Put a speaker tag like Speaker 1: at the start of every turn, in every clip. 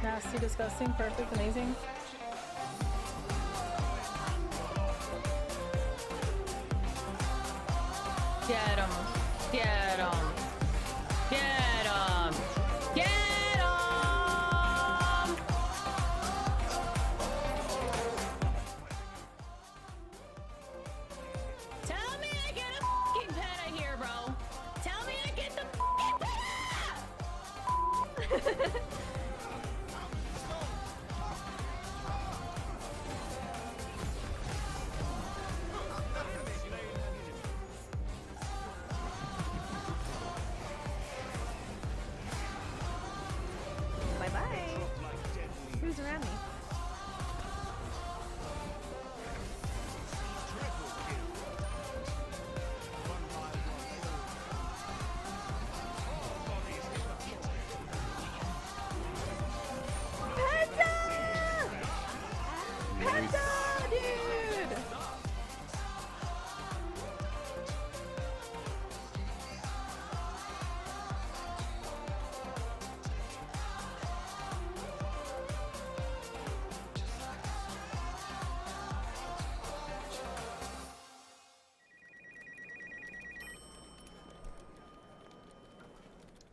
Speaker 1: Nasty, disgusting, perfect, amazing. Get him. Get him. Get him. Get him. Tell me I get a fucking peta here, bro. Tell me I get the fucking peta. Who's around me? Penta! Penta, dude!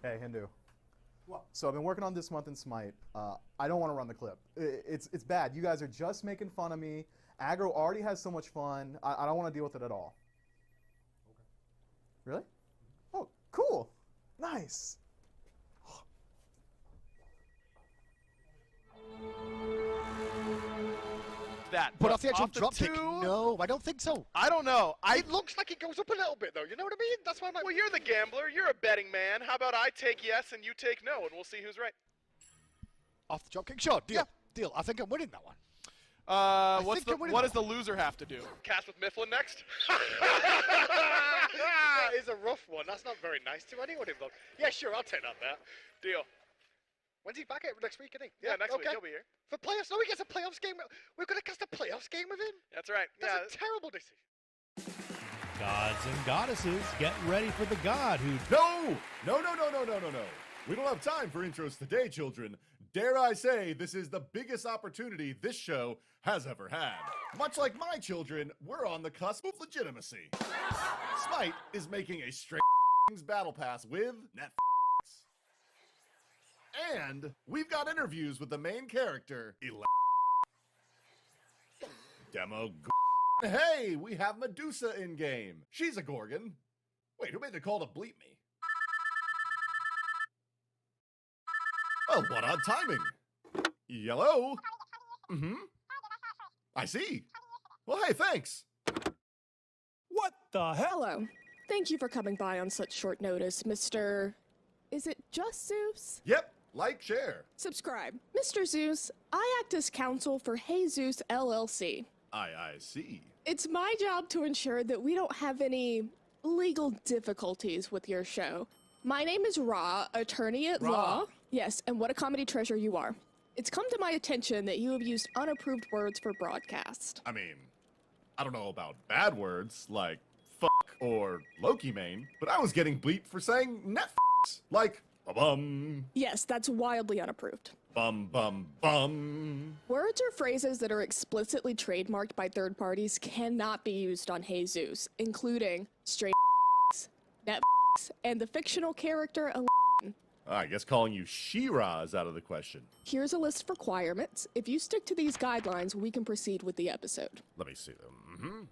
Speaker 2: Hey, Hindu.
Speaker 3: What?
Speaker 2: So I've been working on this month in Smite. I don't want to run the clip. It's bad. You guys are just making fun of me. Aggro already has so much fun. I don't want to deal with it at all.
Speaker 3: Okay.
Speaker 2: Really? Oh, cool. Nice.
Speaker 4: That,
Speaker 3: But off the actual
Speaker 4: off the
Speaker 3: drop kick,
Speaker 4: two,
Speaker 3: no, I don't think so.
Speaker 4: I don't know.
Speaker 5: It looks like it goes up a little bit, though. You know what I mean? That's why I'm like,
Speaker 4: Well, you're the gambler. You're a betting man. How about I take yes and you take no, and we'll see who's right.
Speaker 3: Off the drop kick, sure, deal,
Speaker 4: Yeah.
Speaker 3: deal. I think I'm winning that one.
Speaker 4: What does the loser have to do?
Speaker 5: cast with Mifflin next. That is a rough one. That's not very nice to anyone involved. Yeah, sure, I'll take that bet.
Speaker 4: Deal.
Speaker 5: When's he back at next week, isn't he?
Speaker 4: Yeah, next week
Speaker 5: okay.
Speaker 4: he'll be here.
Speaker 5: For playoffs? No, he gets a playoffs game. We're going to cast a playoffs game with him?
Speaker 4: That's right.
Speaker 5: That's a terrible decision.
Speaker 6: Gods and goddesses, get ready for the god who...
Speaker 7: No! No. We don't have time for intros today, children. Dare I say, this is the biggest opportunity this show has ever had. Much like my children, we're on the cusp of legitimacy. Smite is making a straight battle pass with Netflix. And we've got interviews with the main character, Demo. Hey, we have Medusa in game. She's a Gorgon. Wait, who made the call to bleep me? Oh, what odd timing. Yellow? Mm-hmm. I see. Well, hey, thanks.
Speaker 6: What the hell?
Speaker 8: Hello. Thank you for coming by on such short notice, Mr. Is it just Zeus?
Speaker 7: Yep, like, share.
Speaker 8: Subscribe. Mr. Zeus, I act as counsel for Hey Zeus LLC.
Speaker 7: I see.
Speaker 8: It's my job to ensure that we don't have any legal difficulties with your show. My name is Ra, attorney at law. Yes, and what a comedy treasure you are. It's come to my attention that you have used unapproved words for broadcast.
Speaker 7: I mean, I don't know about bad words like fuck or Loki main, but I was getting bleeped for saying Netflix. Like, bum.
Speaker 8: Yes, that's wildly unapproved.
Speaker 7: Bum, bum, bum.
Speaker 8: Words or phrases that are explicitly trademarked by third parties cannot be used on Hey Zeus, including straight Netflix and the fictional character
Speaker 7: I guess calling you She-Ra is out of the question.
Speaker 8: Here's a list of requirements. If you stick to these guidelines, we can proceed with the episode.
Speaker 7: Let me see them.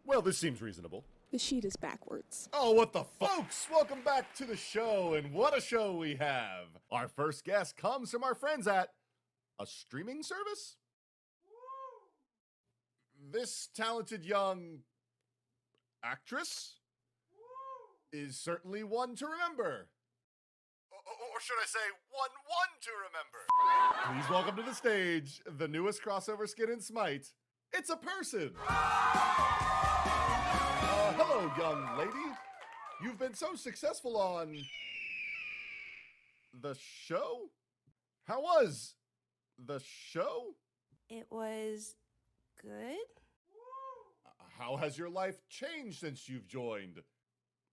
Speaker 7: Well, this seems reasonable.
Speaker 8: The sheet is backwards.
Speaker 7: Oh, what the folks! Welcome back to the show, and what a show we have! Our first guest comes from our friends at a streaming service? This talented young actress is certainly one to remember. Or should I say, one to remember? Please welcome to the stage the newest crossover skin in Smite. It's a person! Hello, young lady. You've been so successful on the show? How was the show?
Speaker 9: It was good.
Speaker 7: How has your life changed since you've joined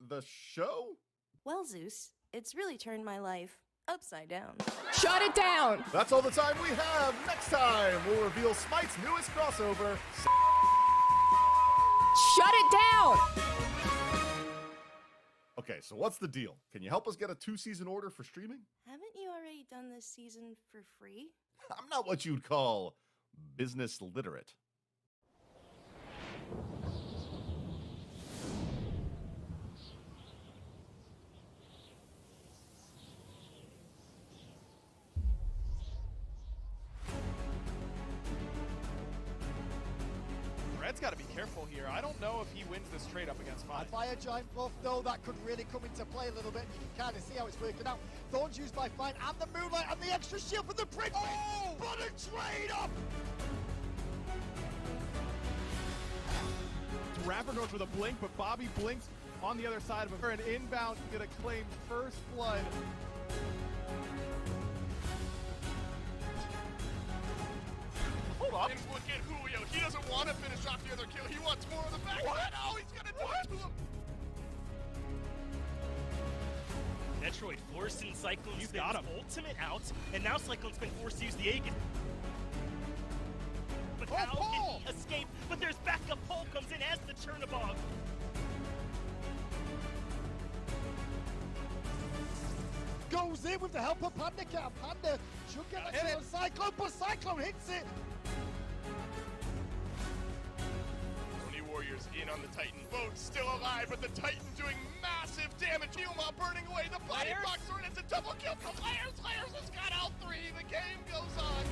Speaker 7: the show?
Speaker 9: Well, Zeus, it's really turned my life upside down.
Speaker 8: Shut it down!
Speaker 7: That's all the time we have. Next time, we'll reveal Smite's newest crossover.
Speaker 8: Shut it down!
Speaker 7: Okay, so what's the deal? Can you help us get a 2-season order for streaming?
Speaker 9: Haven't you already done this season for free?
Speaker 7: I'm not what you'd call business literate.
Speaker 10: Red's got to be careful here. I don't know if he wins this trade up against Fine.
Speaker 3: Fire giant buff, though, that could really come into play a little bit. You can kind of see how it's working out. Thorns used by Fine, and the Moonlight, and the extra shield from the Prince. Oh! But a trade up!
Speaker 10: Rapper goes with a blink, but Bobby blinks on the other side of him. An inbound gonna claim first blood.
Speaker 4: Hold on. And look at Julio. He doesn't want to finish off the other kill. He wants more of the back. Oh, he's gonna do it to him.
Speaker 11: Metroid forcing Cyclone's ultimate out, and now Cyclone's been forced to use the Aegis. But how can he escape? But there's backup. Paul comes in as the Chernobog.
Speaker 3: Goes in with the help of Panda Cat. Panda should get that kill on Cyclone, but Cyclone hits it.
Speaker 4: Only Warriors in on the Titan. Both still alive, but the Titan doing massive damage. Yuma burning away. The body boxer, and it's a double kill from Layers. Layers has got all 3. The game goes on.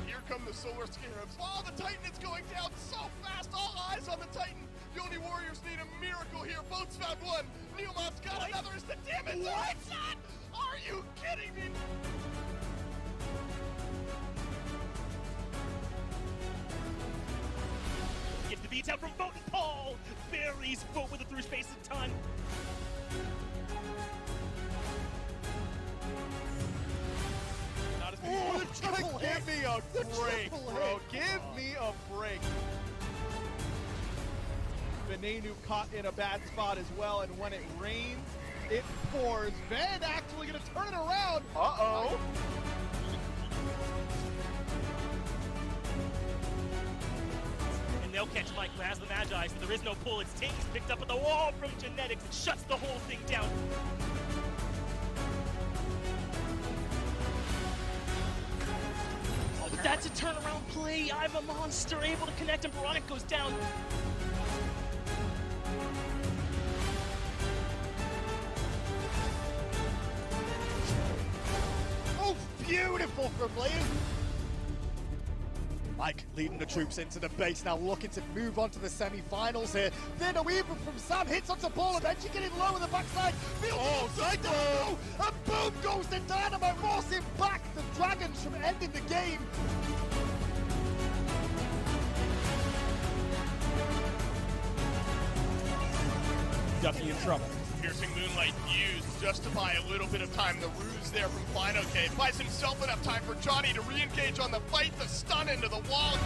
Speaker 4: Here come the Solar Scarabs. Oh, the Titan is going down so fast. All eyes on the Titan. The only Warriors need a miracle here. Boats found one. Neomob's got another. Is the damage? What? Are you kidding me?
Speaker 11: Gets the beats out from Boat, and Paul buries Boat with it through space and time.
Speaker 10: Not as many. Give me a break, bro. Give me a break. Venenu caught in a bad spot as well, and when it rains, it pours. Van actually gonna turn it around. Uh-oh.
Speaker 11: And they'll catch Mike who has the Magi, so there is no pull. It's Tings picked up at the wall from Genetics and shuts the whole thing down. Oh, but that's a turnaround play. I'm a monster, able to connect, and Veronica goes down.
Speaker 3: Oh, beautiful from Liam. Mike leading the troops into the base now, looking to move on to the semi-finals here. Then a weaver from Sam hits onto Paul, eventually getting low on the backside. Oh, Cyclone! And boom goes the Dynamite, forcing back the Dragons from ending the game.
Speaker 10: Duffy in trouble.
Speaker 4: Piercing Moonlight used just to buy a little bit of time. The ruse there from Fine. Okay, buys himself enough time for Johnny to re-engage on the fight, the stun into the wall.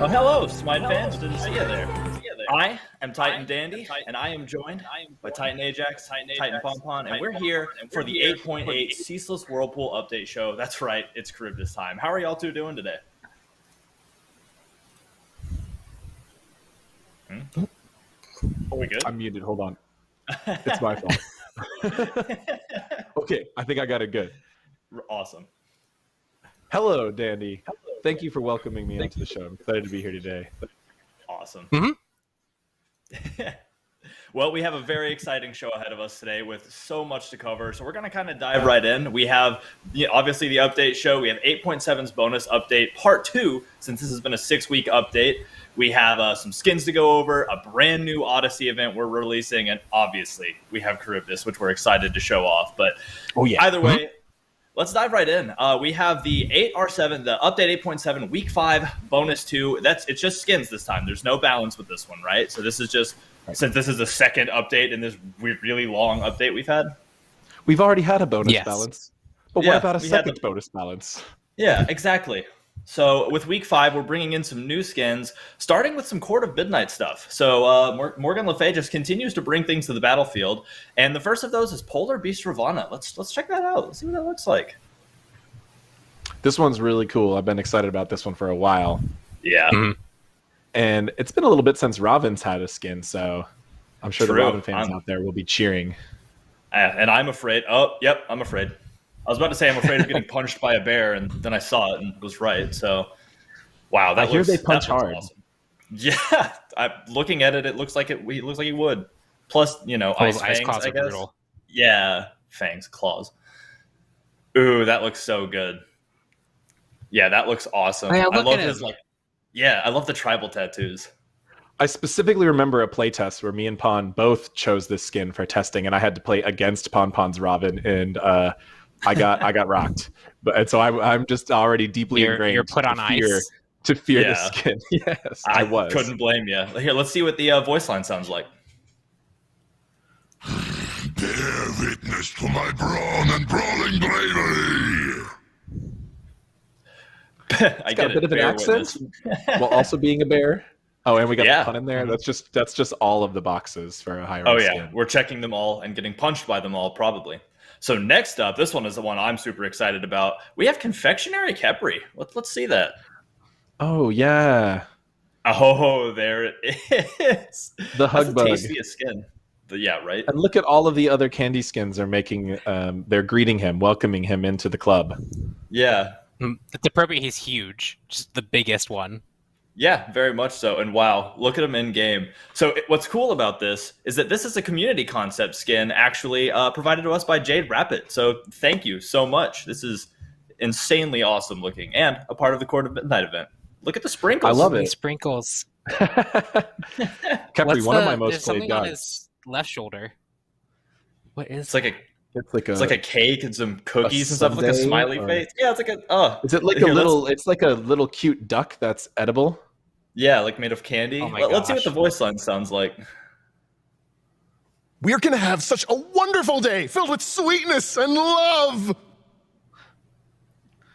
Speaker 12: Oh, hello, Smite fans. Didn't see you there. I am Titan Dandy, and I am joined by Titan Ajax, Titan Pompon, and we're here for the 8.8 Ceaseless Whirlpool update show. That's right, it's Charybdis time. How are y'all two doing today?
Speaker 13: Are we good? I'm muted. Hold on. It's my fault. Okay, I think I got it good.
Speaker 12: Awesome.
Speaker 13: Hello, Dandy. Thank you for welcoming me onto the show. I'm excited to be here today.
Speaker 12: Awesome. Well, we have a very exciting show ahead of us today with so much to cover. So we're going to kind of dive right in. We have obviously the update show. We have 8.7's bonus update part 2, since this has been a 6-week update. We have some skins to go over, a brand new Odyssey event we're releasing, and obviously we have Charybdis, which we're excited to show off. But either way, let's dive right in. We have the 8R7, the update 8.7 week 5 bonus 2. It's just skins this time. There's no balance with this one, right? So this is just, since this is the second update in this really long update we've had.
Speaker 13: We've already had a bonus balance. But what about a second bonus balance?
Speaker 12: Yeah, exactly. So with week 5, we're bringing in some new skins, starting with some Court of Midnight stuff. So Morgan Le Fay just continues to bring things to the battlefield, and the first of those is Polar Beast Ravana. Let's check that out. Let's see what that looks like.
Speaker 13: This one's really cool. I've been excited about this one for a while.
Speaker 12: Yeah.
Speaker 13: And it's been a little bit since Robin's had a skin, so I'm sure the Robin fans out there will be cheering.
Speaker 12: And I'm afraid. Oh, yep, I'm afraid. I was about to say I'm afraid of getting punched by a bear, and then I saw it and was right. So, wow,
Speaker 13: I hear they punch hard.
Speaker 12: Awesome. Yeah, looking at it, it looks like it looks like he would. Plus, ice fangs,
Speaker 14: claws
Speaker 12: I
Speaker 14: are
Speaker 12: guess.
Speaker 14: brutal.
Speaker 12: Yeah, fangs, claws. Ooh, that looks so good. Yeah, that looks awesome.
Speaker 14: Yeah,
Speaker 12: I love his I love the tribal tattoos.
Speaker 13: I specifically remember a playtest where me and Pon both chose this skin for testing, and I had to play against Pon's Robin, and I got rocked. And so I'm just already deeply ingrained.
Speaker 14: You're put on ice
Speaker 13: to fear the skin. Yes, I was.
Speaker 12: Couldn't blame you. Here, let's see what the voice line sounds like.
Speaker 15: Bear witness to my brawn and brawling bravery.
Speaker 13: I got a bit of an accent while also being a bear. Oh, and we got the pun in there. That's just all of the boxes for a higher.
Speaker 12: Oh yeah, skin. We're checking them all and getting punched by them all probably. So next up, this one is the one I'm super excited about. We have Confectionery Khepri. Let's see that.
Speaker 13: Oh yeah.
Speaker 12: Oh, there it is.
Speaker 13: The hug bug.
Speaker 12: Tastiest skin. Yeah, right.
Speaker 13: And look at all of the other candy skins are making. They're greeting him, welcoming him into the club.
Speaker 12: Yeah.
Speaker 14: The appropriate, he's huge, just the biggest one.
Speaker 12: Yeah, very much so. And wow, look at him in game. So what's cool about this is that this is a community concept skin actually provided to us by Jade Rapid. So thank you so much. This is insanely awesome looking and a part of the Court of Midnight event. Look at the sprinkles.
Speaker 13: I love it.
Speaker 14: Sprinkles.
Speaker 13: Khepri, one of my most played gods.
Speaker 14: On his left shoulder. What is?
Speaker 12: It's like a cake and some cookies and stuff, like a smiley face. Yeah, it's like a.
Speaker 13: Is it like a little? It's like a little cute duck that's edible.
Speaker 12: Yeah, like made of candy.
Speaker 14: Oh
Speaker 12: Let's see what the voice line sounds like.
Speaker 15: We're gonna have such a wonderful day filled with sweetness and love.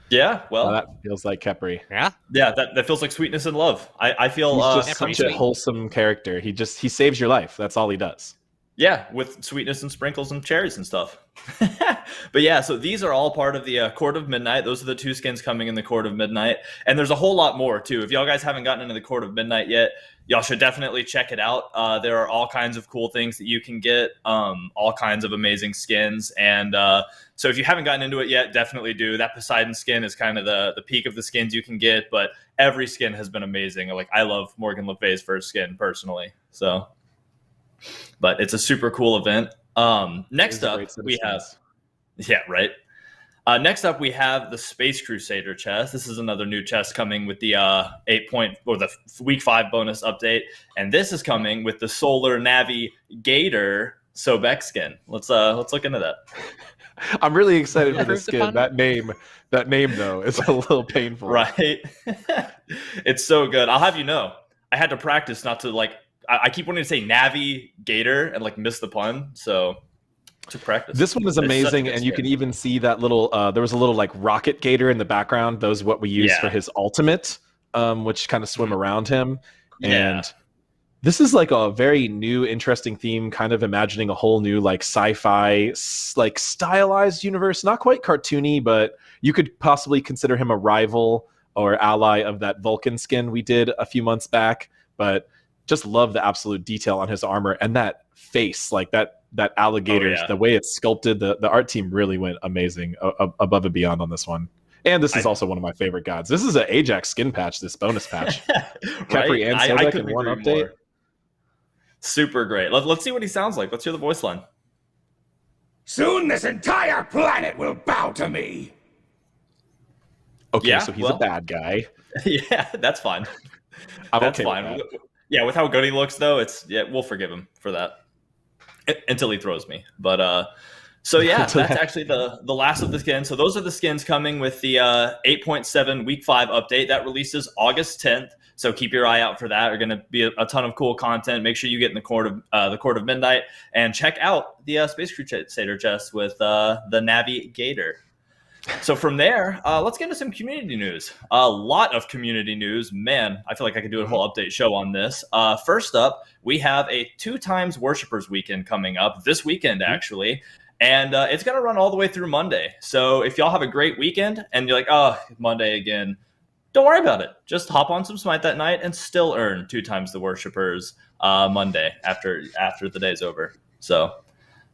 Speaker 12: Yeah, well,
Speaker 13: that feels like Khepri.
Speaker 14: Yeah,
Speaker 12: that feels like sweetness and love. I feel
Speaker 13: he's just such a wholesome character. He saves your life. That's all he does.
Speaker 12: Yeah, with sweetness and sprinkles and cherries and stuff. But yeah, so these are all part of the Court of Midnight. Those are the 2 skins coming in the Court of Midnight. And there's a whole lot more, too. If y'all guys haven't gotten into the Court of Midnight yet, y'all should definitely check it out. There are all kinds of cool things that you can get, all kinds of amazing skins. And so if you haven't gotten into it yet, definitely do. That Poseidon skin is kind of the peak of the skins you can get, but every skin has been amazing. Like, I love Morgan Le Fay's first skin, personally. So... But it's a super cool event. Next up, we have... Yeah, right. Next up, we have the Space Crusader chest. This is another new chest coming with the the week 5 bonus update. And this is coming with the Solar Navigator Sobek skin. Let's look into that.
Speaker 13: I'm really excited for the skin. That name, though, is a little painful.
Speaker 12: Right? It's so good. I'll have you know, I had to practice not to, I keep wanting to say Navigator and miss the pun, so to practice.
Speaker 13: This one is amazing, and you can even see that little. There was a little rocket gator in the background. Those are what we use for his ultimate, which kind of swim around him. And this is a very new, interesting theme. Kind of imagining a whole new sci-fi, stylized universe. Not quite cartoony, but you could possibly consider him a rival or ally of that Vulcan skin we did a few months back. But just love the absolute detail on his armor and that face, that alligator, the way it's sculpted. The art team really went amazing, above and beyond on this one. And this is also one of my favorite gods. This is an Ajax skin patch, this bonus patch. Khepri and Sobek in one update.
Speaker 12: Super great. Let's see what he sounds like. Let's hear the voice line.
Speaker 15: Soon this entire planet will bow to me.
Speaker 13: Okay,
Speaker 12: Yeah,
Speaker 13: so he's a bad guy.
Speaker 12: Yeah, that's fine.
Speaker 13: That's
Speaker 12: okay fine. Yeah, with how good he looks, though, we'll forgive him for that until he throws me. But so yeah, that's actually the last of the skins. So those are the skins coming with the 8.7 Week 5 update that releases August 10th. So keep your eye out for that. There's going to be a ton of cool content. Make sure you get in the Court of Midnight and check out the Space Crusader chest with the Navigator. So from there, let's get into some community news. A lot of community news. Man, I feel like I could do a whole update show on this. First up, we have a 2x Worshippers Weekend coming up this weekend, actually. And it's going to run all the way through Monday. So if y'all have a great weekend and you're like, oh, Monday again, don't worry about it. Just hop on some Smite that night and still earn 2x the Worshippers Monday after the day's over. So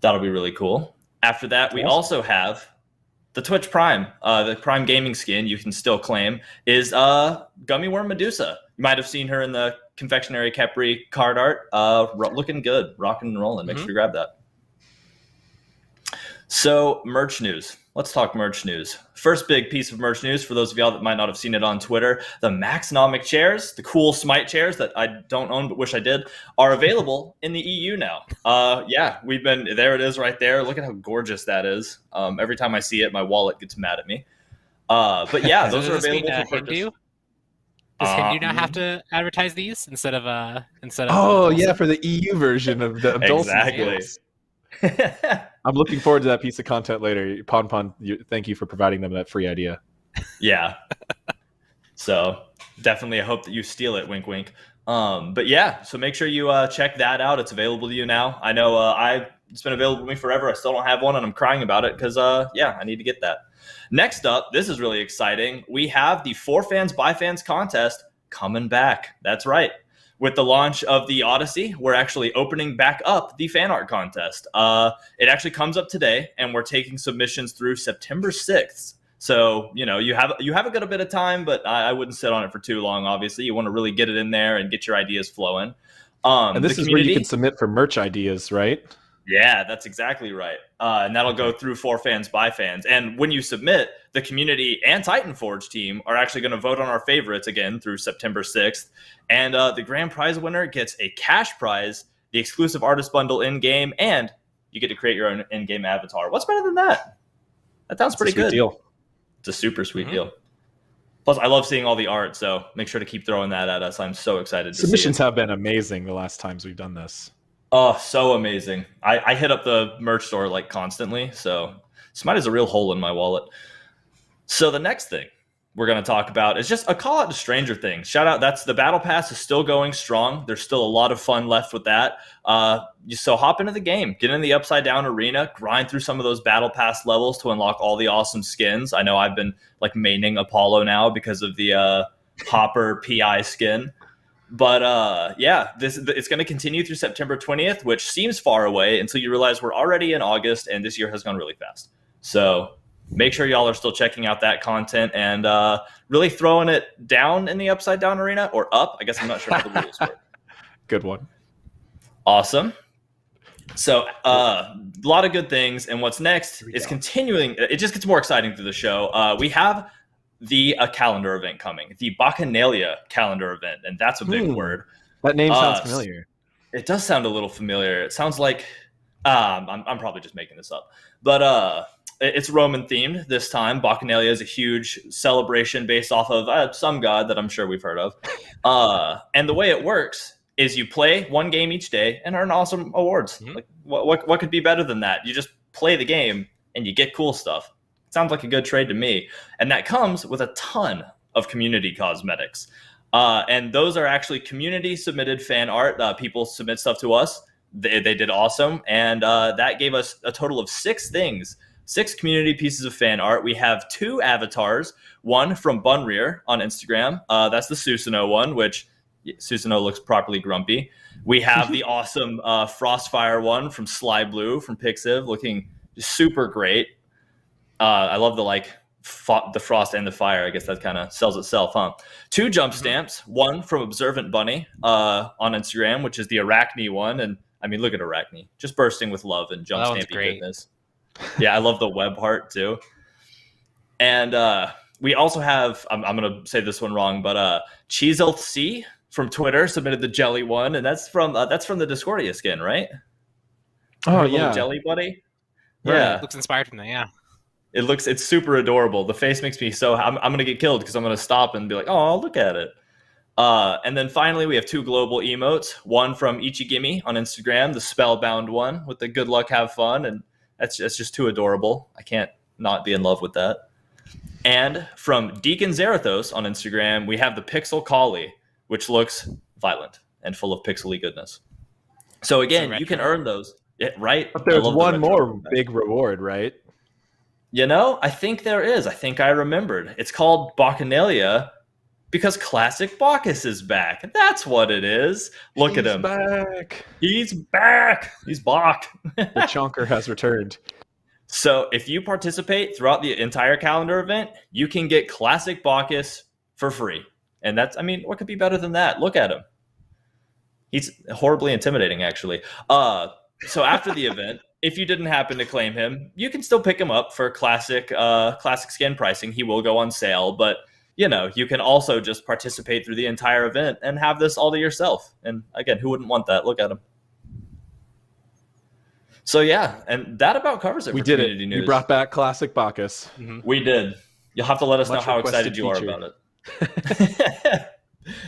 Speaker 12: that'll be really cool. After that, we also have the Twitch Prime, the Prime Gaming skin you can still claim is Gummy Worm Medusa. You might have seen her in the Confectionery Capri card art. Looking good, rocking and rolling. Make sure you grab that. So merch news. Let's talk merch news. First big piece of merch news for those of y'all that might not have seen it on Twitter. The Maxnomic chairs, the cool Smite chairs that I don't own but wish I did, are available in the EU now. Yeah, there it is right there. Look at how gorgeous that is. Every time I see it, my wallet gets mad at me. But yeah, those are available for purchase.
Speaker 14: Hindu? Does Hindu now have to advertise these instead of
Speaker 13: Oh yeah, for the EU version of the
Speaker 12: exactly.
Speaker 13: I'm looking forward to that piece of content later. Pon, thank you for providing them that free idea.
Speaker 12: Yeah. So definitely, I hope that you steal it. Wink, wink. But yeah, so make sure you check that out. It's available to you now. I know it's been available to me forever. I still don't have one, and I'm crying about it because yeah, I need to get that. Next up, this is really exciting. We have the For Fans by Fans contest coming back. That's right. With the launch of the Odyssey, we're actually opening back up the fan art contest. It actually comes up today, and we're taking submissions through September 6th. So, you have a good bit of time, but I wouldn't sit on it for too long, obviously. You want to really get it in there and get your ideas flowing.
Speaker 13: And this is where you can submit for merch ideas, right?
Speaker 12: Yeah, that's exactly right. And that'll go through For Fans by Fans. And when you submit, the community and Titan Forge team are actually going to vote on our favorites again through September 6th. And the grand prize winner gets a cash prize, the exclusive artist bundle in-game, and you get to create your own in-game avatar. What's better than that? That sounds pretty good.
Speaker 13: Deal.
Speaker 12: It's a super sweet deal. Plus, I love seeing all the art, so make sure to keep throwing that at us. I'm so excited to see it.
Speaker 13: Submissions have been amazing the last times we've done this.
Speaker 12: Oh, so amazing. I hit up the merch store like constantly, so Smite is a real hole in my wallet. So the next thing we're going to talk about is just a call out to Stranger Things. Shout out, that's the Battle Pass is still going strong. There's still a lot of fun left with that. So hop into the game, get in the Upside Down Arena, grind through some of those Battle Pass levels to unlock all the awesome skins. I know I've been like maining Apollo now because of the Hopper PI skin. But yeah, it's going to continue through September 20th, which seems far away until you realize we're already in August, and this year has gone really fast. So make sure y'all are still checking out that content and really throwing it down in the Upside Down Arena, or up. I guess I'm not sure how the rules work.
Speaker 13: Good one.
Speaker 12: Awesome. So a lot of good things, and what's next is continuing. It just gets more exciting through the show. We have the calendar event coming, the Bacchanalia calendar event, and that's a big word.
Speaker 13: That name sounds familiar.
Speaker 12: It does sound a little familiar. It sounds like I'm probably just making this up, but it's Roman themed this time. Bacchanalia is a huge celebration based off of some god that I'm sure we've heard of. And the way it works is you play one game each day and earn awesome awards. Like what could be better than that? You just play the game and you get cool stuff. Sounds like a good trade to me. And that comes with a ton of community cosmetics. And those are actually community submitted fan art. People submit stuff to us. They did awesome. And that gave us a total of 6 things, 6 community pieces of fan art. We have 2 avatars, one from Bunrear on Instagram. That's the Susanoo one, which Susanoo looks properly grumpy. We have the awesome Frostfire one from Sly Blue from Pixiv, looking super great. I love the the frost and the fire. I guess that kind of sells itself, huh? 2 jump stamps, one from Observant Bunny on Instagram, which is the Arachne one. And I mean, look at Arachne, just bursting with love and jump stampy goodness. Yeah, I love the web heart too. And we also have, I'm going to say this one wrong, but Ceaseless from Twitter submitted the jelly one, and that's from the Discordia skin, right?
Speaker 13: Oh, yeah.
Speaker 12: Jelly buddy.
Speaker 14: Right.
Speaker 12: Yeah.
Speaker 14: Looks inspired from that, yeah.
Speaker 12: It's super adorable. The face makes me so, I'm going to get killed because I'm going to stop and be like, oh, look at it. And then finally, we have 2 global emotes. One from Ichigimi on Instagram, the spellbound one with the good luck, have fun. And that's just too adorable. I can't not be in love with that. And from Deacon Zarathos on Instagram, we have the Pixel Collie, which looks violent and full of pixely goodness. So again, you can earn those. Yeah, right?
Speaker 13: But there's one more big reward, right?
Speaker 12: You know, I think there is. I think I remembered. It's called Bacchanalia because Classic Bacchus is back. That's what it is. Look at him.
Speaker 13: Back.
Speaker 12: He's back. He's back.
Speaker 13: The chonker has returned.
Speaker 12: So if you participate throughout the entire calendar event, you can get Classic Bacchus for free. And that's, I mean, what could be better than that? Look at him. He's horribly intimidating, actually. So after the event, if you didn't happen to claim him, you can still pick him up for classic skin pricing. He will go on sale, but you know, you can also just participate through the entire event and have this all to yourself. And again, who wouldn't want that? Look at him. So yeah, and that about covers it.
Speaker 13: We
Speaker 12: for
Speaker 13: did
Speaker 12: community
Speaker 13: it.
Speaker 12: news.
Speaker 13: We brought back Classic Bacchus.
Speaker 12: We did. You'll have to let us know how excited you are about it.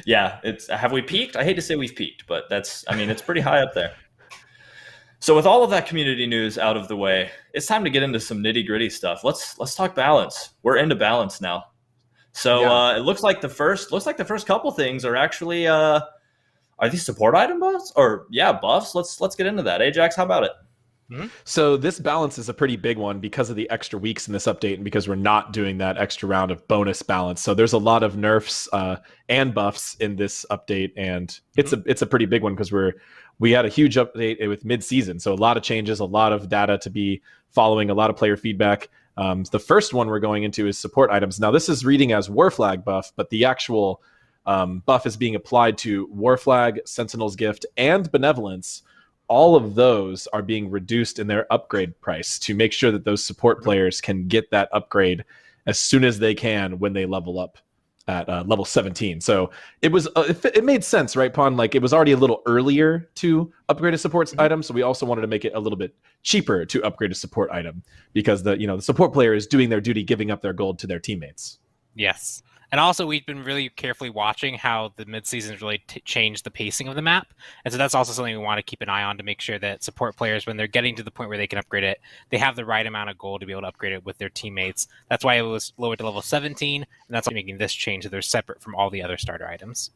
Speaker 12: Yeah, have we peaked? I hate to say we've peaked, but it's pretty high up there. So with all of that community news out of the way, it's time to get into some nitty-gritty stuff. Let's talk balance. We're into balance now. So it looks like the first couple things are actually are these support item buffs? Or buffs. Let's get into that. Ajax, how about it?
Speaker 13: So this balance is a pretty big one because of the extra weeks in this update and because we're not doing that extra round of bonus balance. So there's a lot of nerfs and buffs in this update, and it's a pretty big one because we had a huge update with mid-season. So a lot of changes, a lot of data to be following, a lot of player feedback. The first one we're going into is support items. Now this is reading as War Flag buff, but the actual buff is being applied to War Flag, Sentinel's Gift, and Benevolence. All of those are being reduced in their upgrade price to make sure that those support players can get that upgrade as soon as they can when they level up at level 17. So it was it made sense, right, Pon? Like it was already a little earlier to upgrade a support item, so we also wanted to make it a little bit cheaper to upgrade a support item because the support player is doing their duty, giving up their gold to their teammates.
Speaker 14: Yes. And also, we've been really carefully watching how the mid-seasons really changed the pacing of the map. And so that's also something we want to keep an eye on to make sure that support players, when they're getting to the point where they can upgrade it, they have the right amount of gold to be able to upgrade it with their teammates. That's why it was lowered to level 17, and that's why making this change so they're separate from all the other starter items.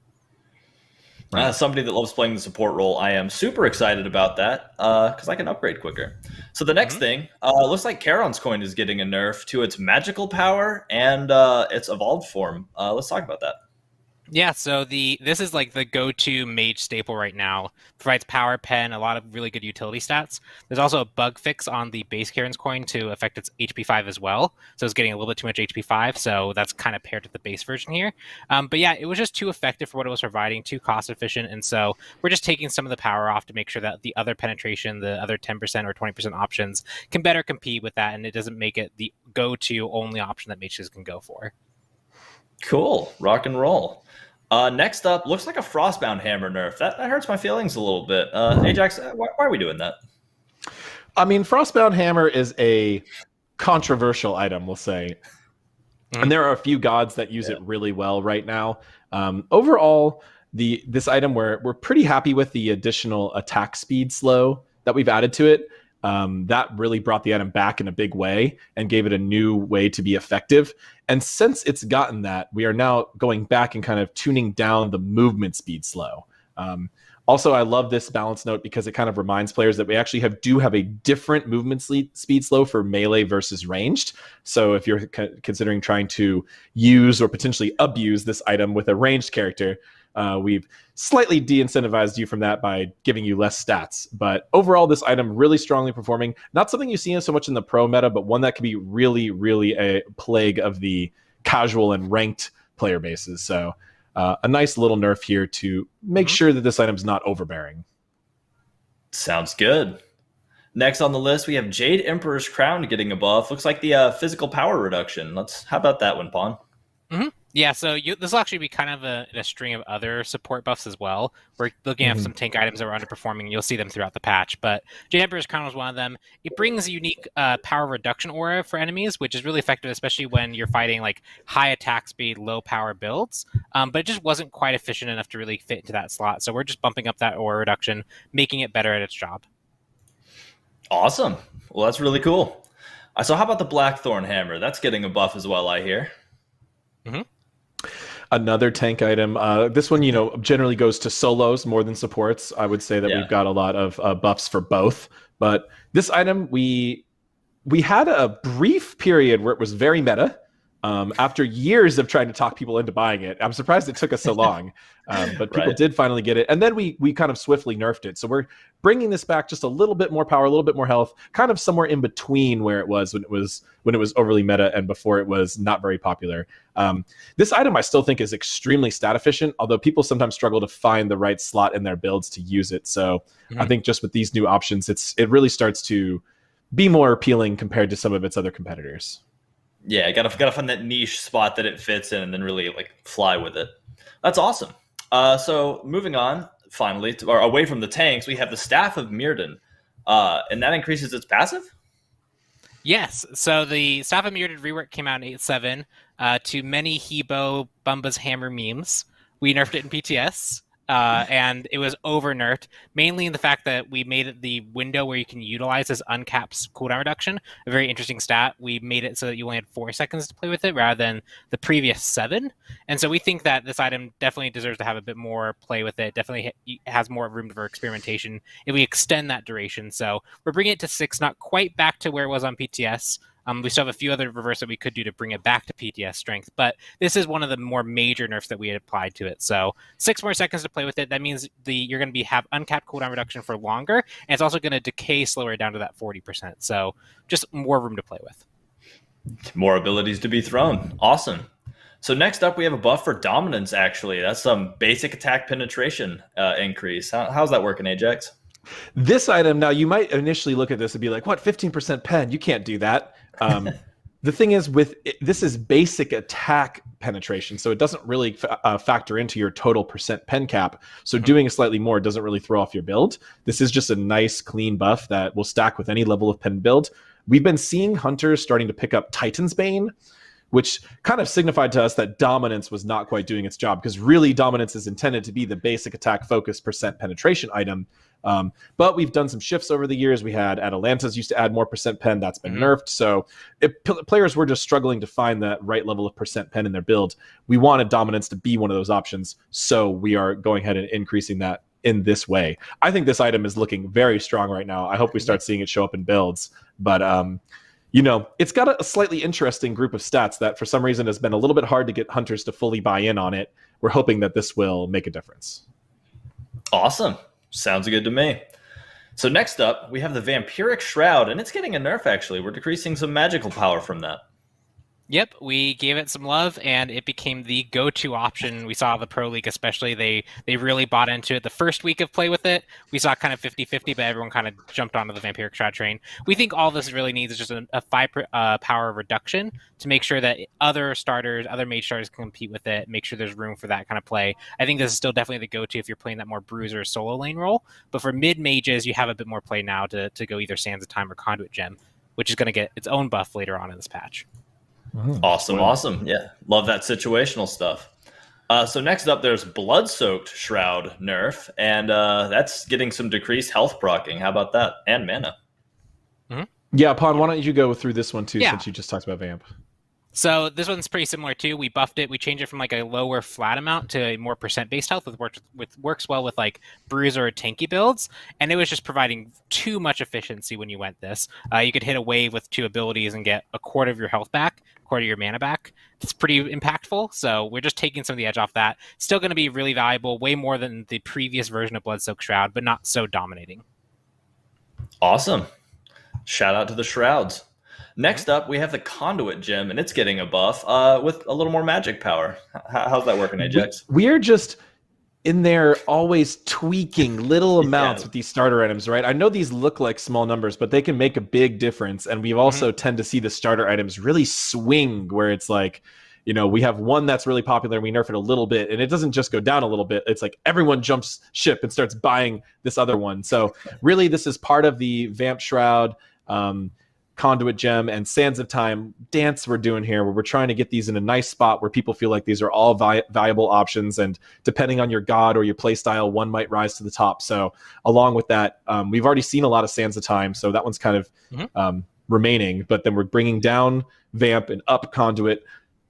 Speaker 12: As somebody that loves playing the support role, I am super excited about that because I can upgrade quicker. So the next thing, looks like Charon's coin is getting a nerf to its magical power and its evolved form. Let's talk about that.
Speaker 14: Yeah, so this is like the go-to mage staple right now. Provides power, pen, a lot of really good utility stats. There's also a bug fix on the base Charon's coin to affect its HP 5 as well. So it's getting a little bit too much HP 5, so that's kind of paired with the base version here. But yeah, it was just too effective for what it was providing, too cost efficient, and so we're just taking some of the power off to make sure that the other penetration, the other 10% or 20% options can better compete with that, and it doesn't make it the go-to only option that mages can go for.
Speaker 12: Cool. Rock and roll. Next up, looks like a Frostbound Hammer nerf. That hurts my feelings a little bit. Ajax, why are we doing that?
Speaker 13: I mean, Frostbound Hammer is a controversial item, we'll say. And there are a few gods that use it really well right now. Overall, this item, we're pretty happy with the additional attack speed slow that we've added to it. That really brought the item back in a big way and gave it a new way to be effective. And since it's gotten that, we are now going back and kind of tuning down the movement speed slow. Also, I love this balance note because it kind of reminds players that we actually do have a different movement speed slow for melee versus ranged. So if you're considering trying to use or potentially abuse this item with a ranged character, We've slightly de-incentivized you from that by giving you less stats. But overall, this item really strongly performing. Not something you see so much in the pro meta, but one that can be really, really a plague of the casual and ranked player bases. So a nice little nerf here to make sure that this item's not overbearing.
Speaker 12: Sounds good. Next on the list, we have Jade Emperor's Crown getting a buff. Looks like the physical power reduction. How about that one, Pawn?
Speaker 14: Yeah, so this will actually be kind of a string of other support buffs as well. We're looking at some tank items that were underperforming. You'll see them throughout the patch, but Jade Emperor's Crown was one of them. It brings a unique power reduction aura for enemies, which is really effective, especially when you're fighting like high attack speed, low power builds. But it just wasn't quite efficient enough to really fit into that slot. So we're just bumping up that aura reduction, making it better at its job.
Speaker 12: Awesome. Well, that's really cool. So how about the Blackthorn Hammer? That's getting a buff as well, I hear.
Speaker 13: Another tank item. This one, generally goes to solos more than supports. I would say that we've got a lot of buffs for both. But this item, we had a brief period where it was very meta. After years of trying to talk people into buying it, I'm surprised it took us so long. But people did finally get it, and then we kind of swiftly nerfed it. So we're bringing this back just a little bit more power, a little bit more health, kind of somewhere in between where it was when it was overly meta and before it was not very popular. This item I still think is extremely stat efficient, although people sometimes struggle to find the right slot in their builds to use it. So I think just with these new options, it really starts to be more appealing compared to some of its other competitors.
Speaker 12: Yeah, gotta find that niche spot that it fits in and then really fly with it. That's awesome. So moving on, finally, or away from the tanks, we have the Staff of Mirrodin, and that increases its passive?
Speaker 14: Yes, so the Staff of Mirrodin rework came out in 8.7. To many Hebo Bumba's Hammer memes, we nerfed it in PTS. And it was over nerfed, mainly in the fact that we made it the window where you can utilize this uncapped cooldown reduction, a very interesting stat. We made it so that you only had 4 seconds to play with it rather than the previous 7. And so we think that this item definitely deserves to have a bit more play with it, definitely has more room for experimentation if we extend that duration. So we're bringing it to 6, not quite back to where it was on PTS. We still have a few other reverse that we could do to bring it back to PTS strength, but this is one of the more major nerfs that we had applied to it. So 6 more seconds to play with it. That means you're going to have uncapped cooldown reduction for longer, and it's also going to decay slower down to that 40%. So just more room to play with.
Speaker 12: More abilities to be thrown. Awesome. So next up, we have a buff for dominance, actually. That's some basic attack penetration increase. How's that working, Ajax?
Speaker 13: This item, now you might initially look at this and be like, what, 15% pen? You can't do that. The thing is, this is basic attack penetration, so it doesn't really factor into your total percent pen cap. So doing a slightly more doesn't really throw off your build. This is just a nice, clean buff that will stack with any level of pen build. We've been seeing hunters starting to pick up Titan's Bane, which kind of signified to us that dominance was not quite doing its job, because really dominance is intended to be the basic attack focus percent penetration item. But we've done some shifts over the years. We had Atalanta's used to add more percent pen. That's been nerfed. So players were just struggling to find that right level of percent pen in their build. We wanted dominance to be one of those options. So we are going ahead and increasing that in this way. I think this item is looking very strong right now. I hope we start seeing it show up in builds. But, it's got a slightly interesting group of stats that for some reason has been a little bit hard to get hunters to fully buy in on it. We're hoping that this will make a difference.
Speaker 12: Awesome. Sounds good to me. So next up, we have the Vampiric Shroud, and it's getting a nerf, actually. We're decreasing some magical power from that.
Speaker 14: Yep, we gave it some love, and it became the go-to option. We saw the Pro League especially. They really bought into it. The first week of play with it, we saw kind of 50-50, but everyone kind of jumped onto the Vampiric Shroud train. We think all this really needs is just a 5 power reduction to make sure that other starters, other mage starters can compete with it, make sure there's room for that kind of play. I think this is still definitely the go-to if you're playing that more bruiser solo lane role. But for mid-mages, you have a bit more play now to go either Sands of Time or Conduit Gem, which is going to get its own buff later on in this patch.
Speaker 12: Awesome. Yeah, love that situational stuff. So next up, there's Blood-Soaked Shroud nerf, and that's getting some decreased health proccing. How about that? And mana.
Speaker 13: Yeah, Pawn, why don't you go through this one too, since you just talked about Vamp.
Speaker 14: So this one's pretty similar too. We buffed it. We changed it from like a lower flat amount to a more percent-based health, which works well with like bruiser or tanky builds. And it was just providing too much efficiency when you went this. You could hit a wave with 2 abilities and get a quarter of your health back, a quarter of your mana back. It's pretty impactful. So we're just taking some of the edge off that. Still going to be really valuable, way more than the previous version of Bloodsoaked Shroud, but not so dominating.
Speaker 12: Awesome. Shout out to the Shrouds. Next up, we have the Conduit gem, and it's getting a buff with a little more magic power. How's that working, Ajax?
Speaker 13: We're just in there always tweaking little amounts with these starter items, right? I know these look like small numbers, but they can make a big difference. And we also tend to see the starter items really swing, where it's like, you know, we have one that's really popular and we nerf it a little bit, and it doesn't just go down a little bit. It's like everyone jumps ship and starts buying this other one. So really, this is part of the Vamp Shroud, Conduit Gem, and Sands of Time dance we're doing here, where we're trying to get these in a nice spot where people feel like these are all valuable options, and depending on your god or your play style, one might rise to the top. So along with that, we've already seen a lot of Sands of Time, so that one's kind of remaining, but then we're bringing down Vamp and up Conduit,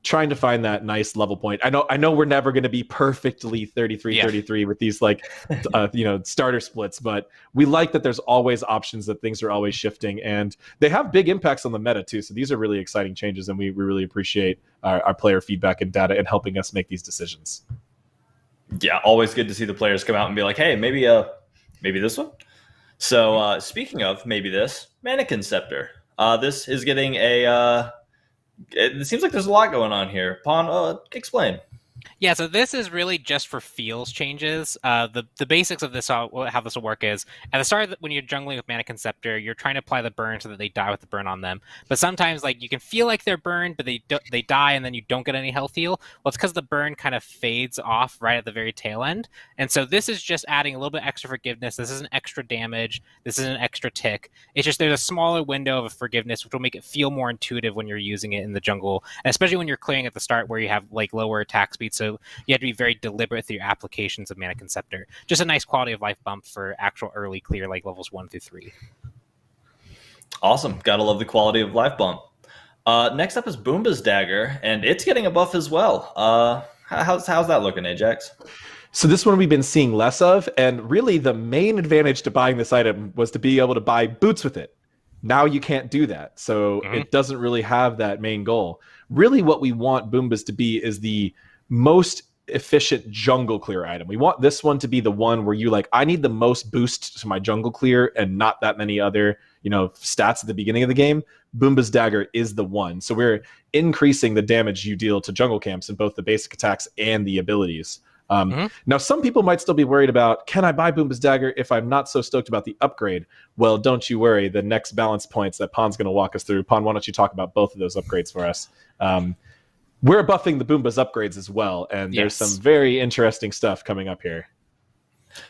Speaker 13: trying to find that nice level point. I know we're never going to be perfectly 33-33 with these like starter splits, but we like that there's always options, that things are always shifting, and they have big impacts on the meta too. So these are really exciting changes, and we really appreciate our player feedback and data and helping us make these decisions.
Speaker 12: Yeah, always good to see the players come out and be like, hey, maybe this one. So speaking of maybe this, Mannequin Scepter. This is getting a it seems like there's a lot going on here. Pawn, explain.
Speaker 14: Yeah, so this is really just for feels changes. The basics of this, how this will work is, at the start, when you're jungling with Mannequin Scepter, you're trying to apply the burn so that they die with the burn on them. But sometimes, like, you can feel like they're burned, but they die and then you don't get any health heal. Well, it's because the burn kind of fades off right at the very tail end. And so this is just adding a little bit extra forgiveness. This isn't extra damage. This isn't an extra tick. It's just there's a smaller window of forgiveness, which will make it feel more intuitive when you're using it in the jungle, and especially when you're clearing at the start where you have like lower attack speed. So you have to be very deliberate with your applications of Mannequin Scepter. Just a nice quality of life bump for actual early clear, like levels 1 through 3.
Speaker 12: Awesome. Gotta love the quality of life bump. Next up is Boomba's Dagger, and it's getting a buff as well. How's that looking, Ajax?
Speaker 13: So this one we've been seeing less of, and really the main advantage to buying this item was to be able to buy boots with it. Now you can't do that, so it doesn't really have that main goal. Really what we want Boombas to be is the most efficient jungle clear item. We want this one to be the one where you like, I need the most boost to my jungle clear and not that many other, stats at the beginning of the game. Boomba's Dagger is the one. So we're increasing the damage you deal to jungle camps in both the basic attacks and the abilities. Now, some people might still be worried about, can I buy Boomba's Dagger if I'm not so stoked about the upgrade? Well, don't you worry. The next balance points that Pon's going to walk us through. Pon, why don't you talk about both of those upgrades for us? We're buffing the Boomba's upgrades as well, and there's some very interesting stuff coming up here.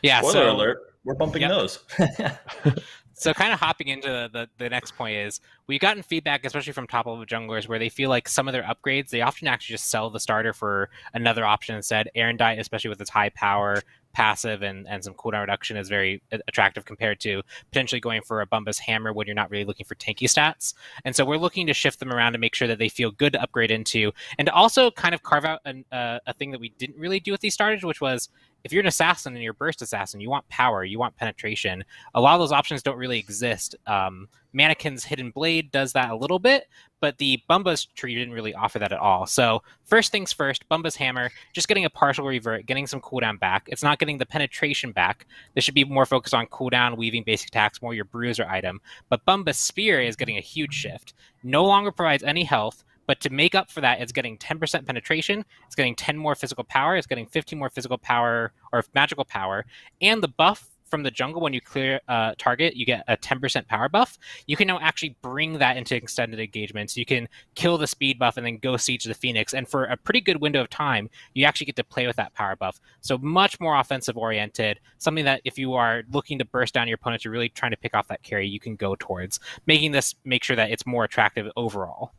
Speaker 14: Yeah,
Speaker 12: Spoiler alert, we're bumping those.
Speaker 14: So kind of hopping into the next point is, we've gotten feedback, especially from top-level junglers, where they feel like some of their upgrades, they often actually just sell the starter for another option instead. Erendite, especially with its high power, passive, and some cooldown reduction, is very attractive compared to potentially going for a Boomba's Hammer when you're not really looking for tanky stats. And so we're looking to shift them around to make sure that they feel good to upgrade into, and to also kind of carve out a thing that we didn't really do with these starters, which was, if you're an assassin and you're a burst assassin, you want power, you want penetration. A lot of those options don't really exist. Mannequin's Hidden Blade does that a little bit, but the Boomba's tree didn't really offer that at all. So first things first, Boomba's Hammer, just getting a partial revert, getting some cooldown back. It's not getting the penetration back. This should be more focused on cooldown, weaving basic attacks, more your bruiser item. But Boomba's Spear is getting a huge shift. No longer provides any health, but to make up for that, it's getting 10% penetration, it's getting 10 more physical power, it's getting 15 more physical power or magical power, and the buff from the jungle, when you clear a target, you get a 10% power buff. You can now actually bring that into extended engagements. You can kill the speed buff and then go siege the Phoenix, and for a pretty good window of time, you actually get to play with that power buff. So much more offensive oriented, something that if you are looking to burst down your opponent, you're really trying to pick off that carry, you can go towards, making this, make sure that it's more attractive overall.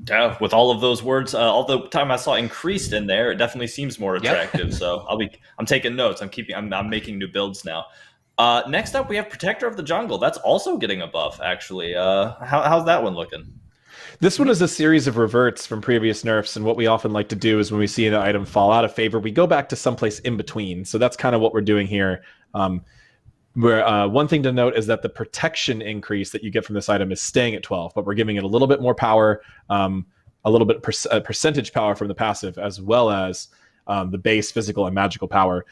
Speaker 12: Yeah, with all of those words, all the time I saw increased in there, it definitely seems more attractive. So I'm taking notes. I'm making new builds now. Next up, we have Protector of the Jungle. That's also getting a buff, actually. How's that one looking?
Speaker 13: This one is a series of reverts from previous nerfs, and what we often like to do is when we see an item fall out of favor, we go back to someplace in between. So that's kind of what we're doing here. One thing to note is that the protection increase that you get from this item is staying at 12, but we're giving it a little bit more power, a little bit percentage power from the passive, as well as the base physical and magical power.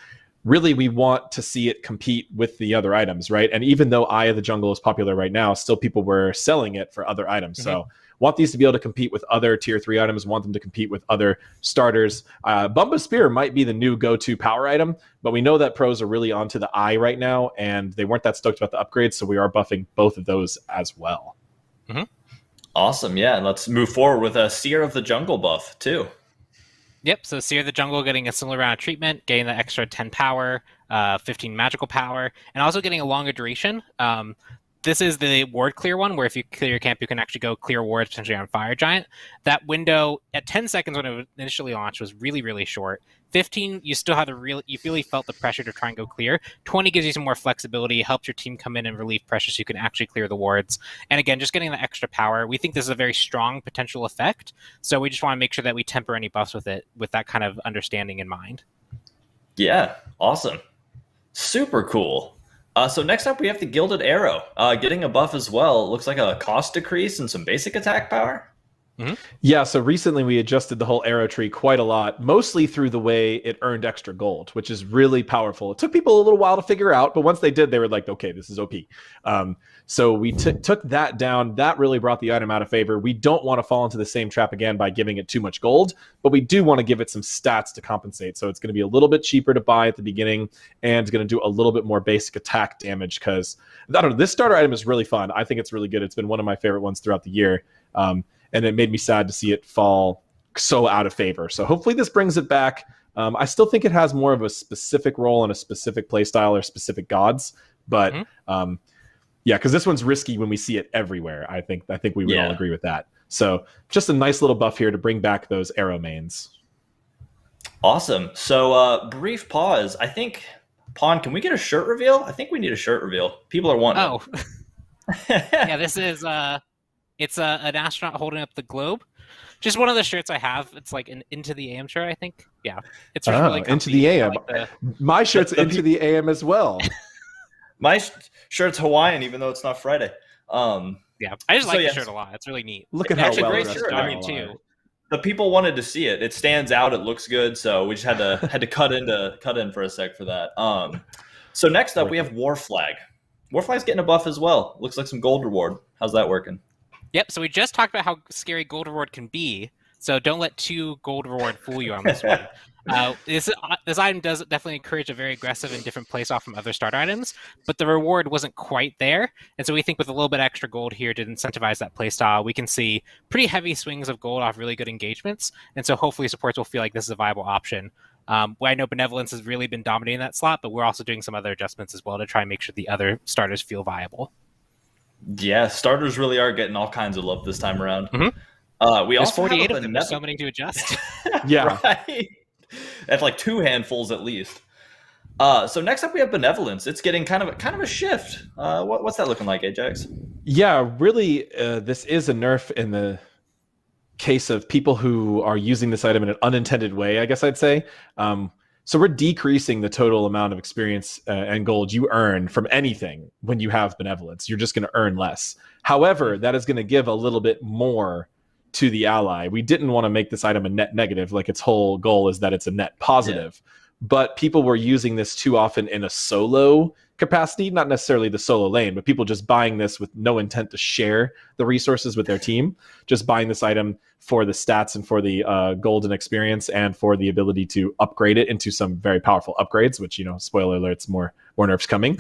Speaker 13: Really, we want to see it compete with the other items, right? And even though Eye of the Jungle is popular right now, still people were selling it for other items. So want these to be able to compete with other tier 3 items, want them to compete with other starters. Bumba Spear might be the new go-to power item, but we know that pros are really onto the Eye right now, and they weren't that stoked about the upgrades, so we are buffing both of those as well.
Speaker 12: Awesome, yeah. And let's move forward with a Seer of the Jungle buff, too.
Speaker 14: Yep, so Seer of the Jungle getting a similar amount of treatment, getting the extra 10 power, 15 magical power, and also getting a longer duration. This is the ward clear one, where if you clear your camp, you can actually go clear wards potentially on Fire Giant. That window at 10 seconds when it initially launched was really, really short. 15, you still had you really felt the pressure to try and go clear. 20 gives you some more flexibility, helps your team come in and relieve pressure so you can actually clear the wards. And again, just getting the extra power. We think this is a very strong potential effect, so we just want to make sure that we temper any buffs with it with that kind of understanding in mind.
Speaker 12: Yeah, awesome. Super cool. So next up, we have the Gilded Arrow. Getting a buff as well. It looks like a cost decrease and some basic attack power.
Speaker 13: Yeah, so recently we adjusted the whole arrow tree quite a lot, mostly through the way it earned extra gold, which is really powerful. It took people a little while to figure out, but once they did, they were like, okay, this is OP. So we took that down. That really brought the item out of favor. We don't want to fall into the same trap again by giving it too much gold, but we do want to give it some stats to compensate. So it's going to be a little bit cheaper to buy at the beginning, and it's going to do a little bit more basic attack damage because, I don't know, this starter item is really fun. I think it's really good. It's been one of my favorite ones throughout the year. And it made me sad to see it fall so out of favor. So hopefully this brings it back. I still think it has more of a specific role in a specific playstyle or specific gods. But yeah, because this one's risky when we see it everywhere. I think we would all agree with that. So just a nice little buff here to bring back those arrow mains.
Speaker 12: Awesome. So brief pause. I think, Pawn, can we get a shirt reveal? I think we need a shirt reveal. People are wanting.
Speaker 14: Oh. Yeah, this is... It's an astronaut holding up the globe. Just one of the shirts I have. It's like an Into the AM shirt, I think. Yeah. It's just really comfy.
Speaker 13: Into the AM. My shirt's Into the AM as well.
Speaker 12: My shirt's Hawaiian, even though it's not Friday.
Speaker 14: Yeah, I just like the shirt a lot. It's really neat.
Speaker 13: Look at how well
Speaker 12: great shirt. I mean, too. The people wanted to see it. It stands out. It looks good. So we just had to cut in for a sec for that. So next up, we have War Flag. War Flag's getting a buff as well. Looks like some gold reward. How's that working?
Speaker 14: Yep, so we just talked about how scary gold reward can be, so don't let 2 gold reward fool you on this one. This item does definitely encourage a very aggressive and different place off from other starter items, but the reward wasn't quite there, and so we think with a little bit extra gold here to incentivize that playstyle, we can see pretty heavy swings of gold off really good engagements, and so hopefully supports will feel like this is a viable option. I know Benevolence has really been dominating that slot, but we're also doing some other adjustments as well to try and make sure the other starters feel viable.
Speaker 12: Yeah, starters really are getting all kinds of love this time around.
Speaker 14: There's
Speaker 12: also
Speaker 14: 48 of them. There's so many to adjust.
Speaker 13: Yeah.
Speaker 12: Right? That's like 2 handfuls at least. So next up we have Benevolence. It's getting kind of a shift. What's that looking like, Ajax?
Speaker 13: Yeah, really, this is a nerf in the case of people who are using this item in an unintended way, I guess I'd say. So we're decreasing the total amount of experience and gold you earn from anything when you have Benevolence. You're just going to earn less. However, that is going to give a little bit more to the ally. We didn't want to make this item a net negative. Like its whole goal is that it's a net positive. Yeah. But people were using this too often in a solo capacity, not necessarily the solo lane, but people just buying this with no intent to share the resources with their team, just buying this item for the stats and for the golden experience and for the ability to upgrade it into some very powerful upgrades, which, you know, spoiler alerts, more nerfs coming.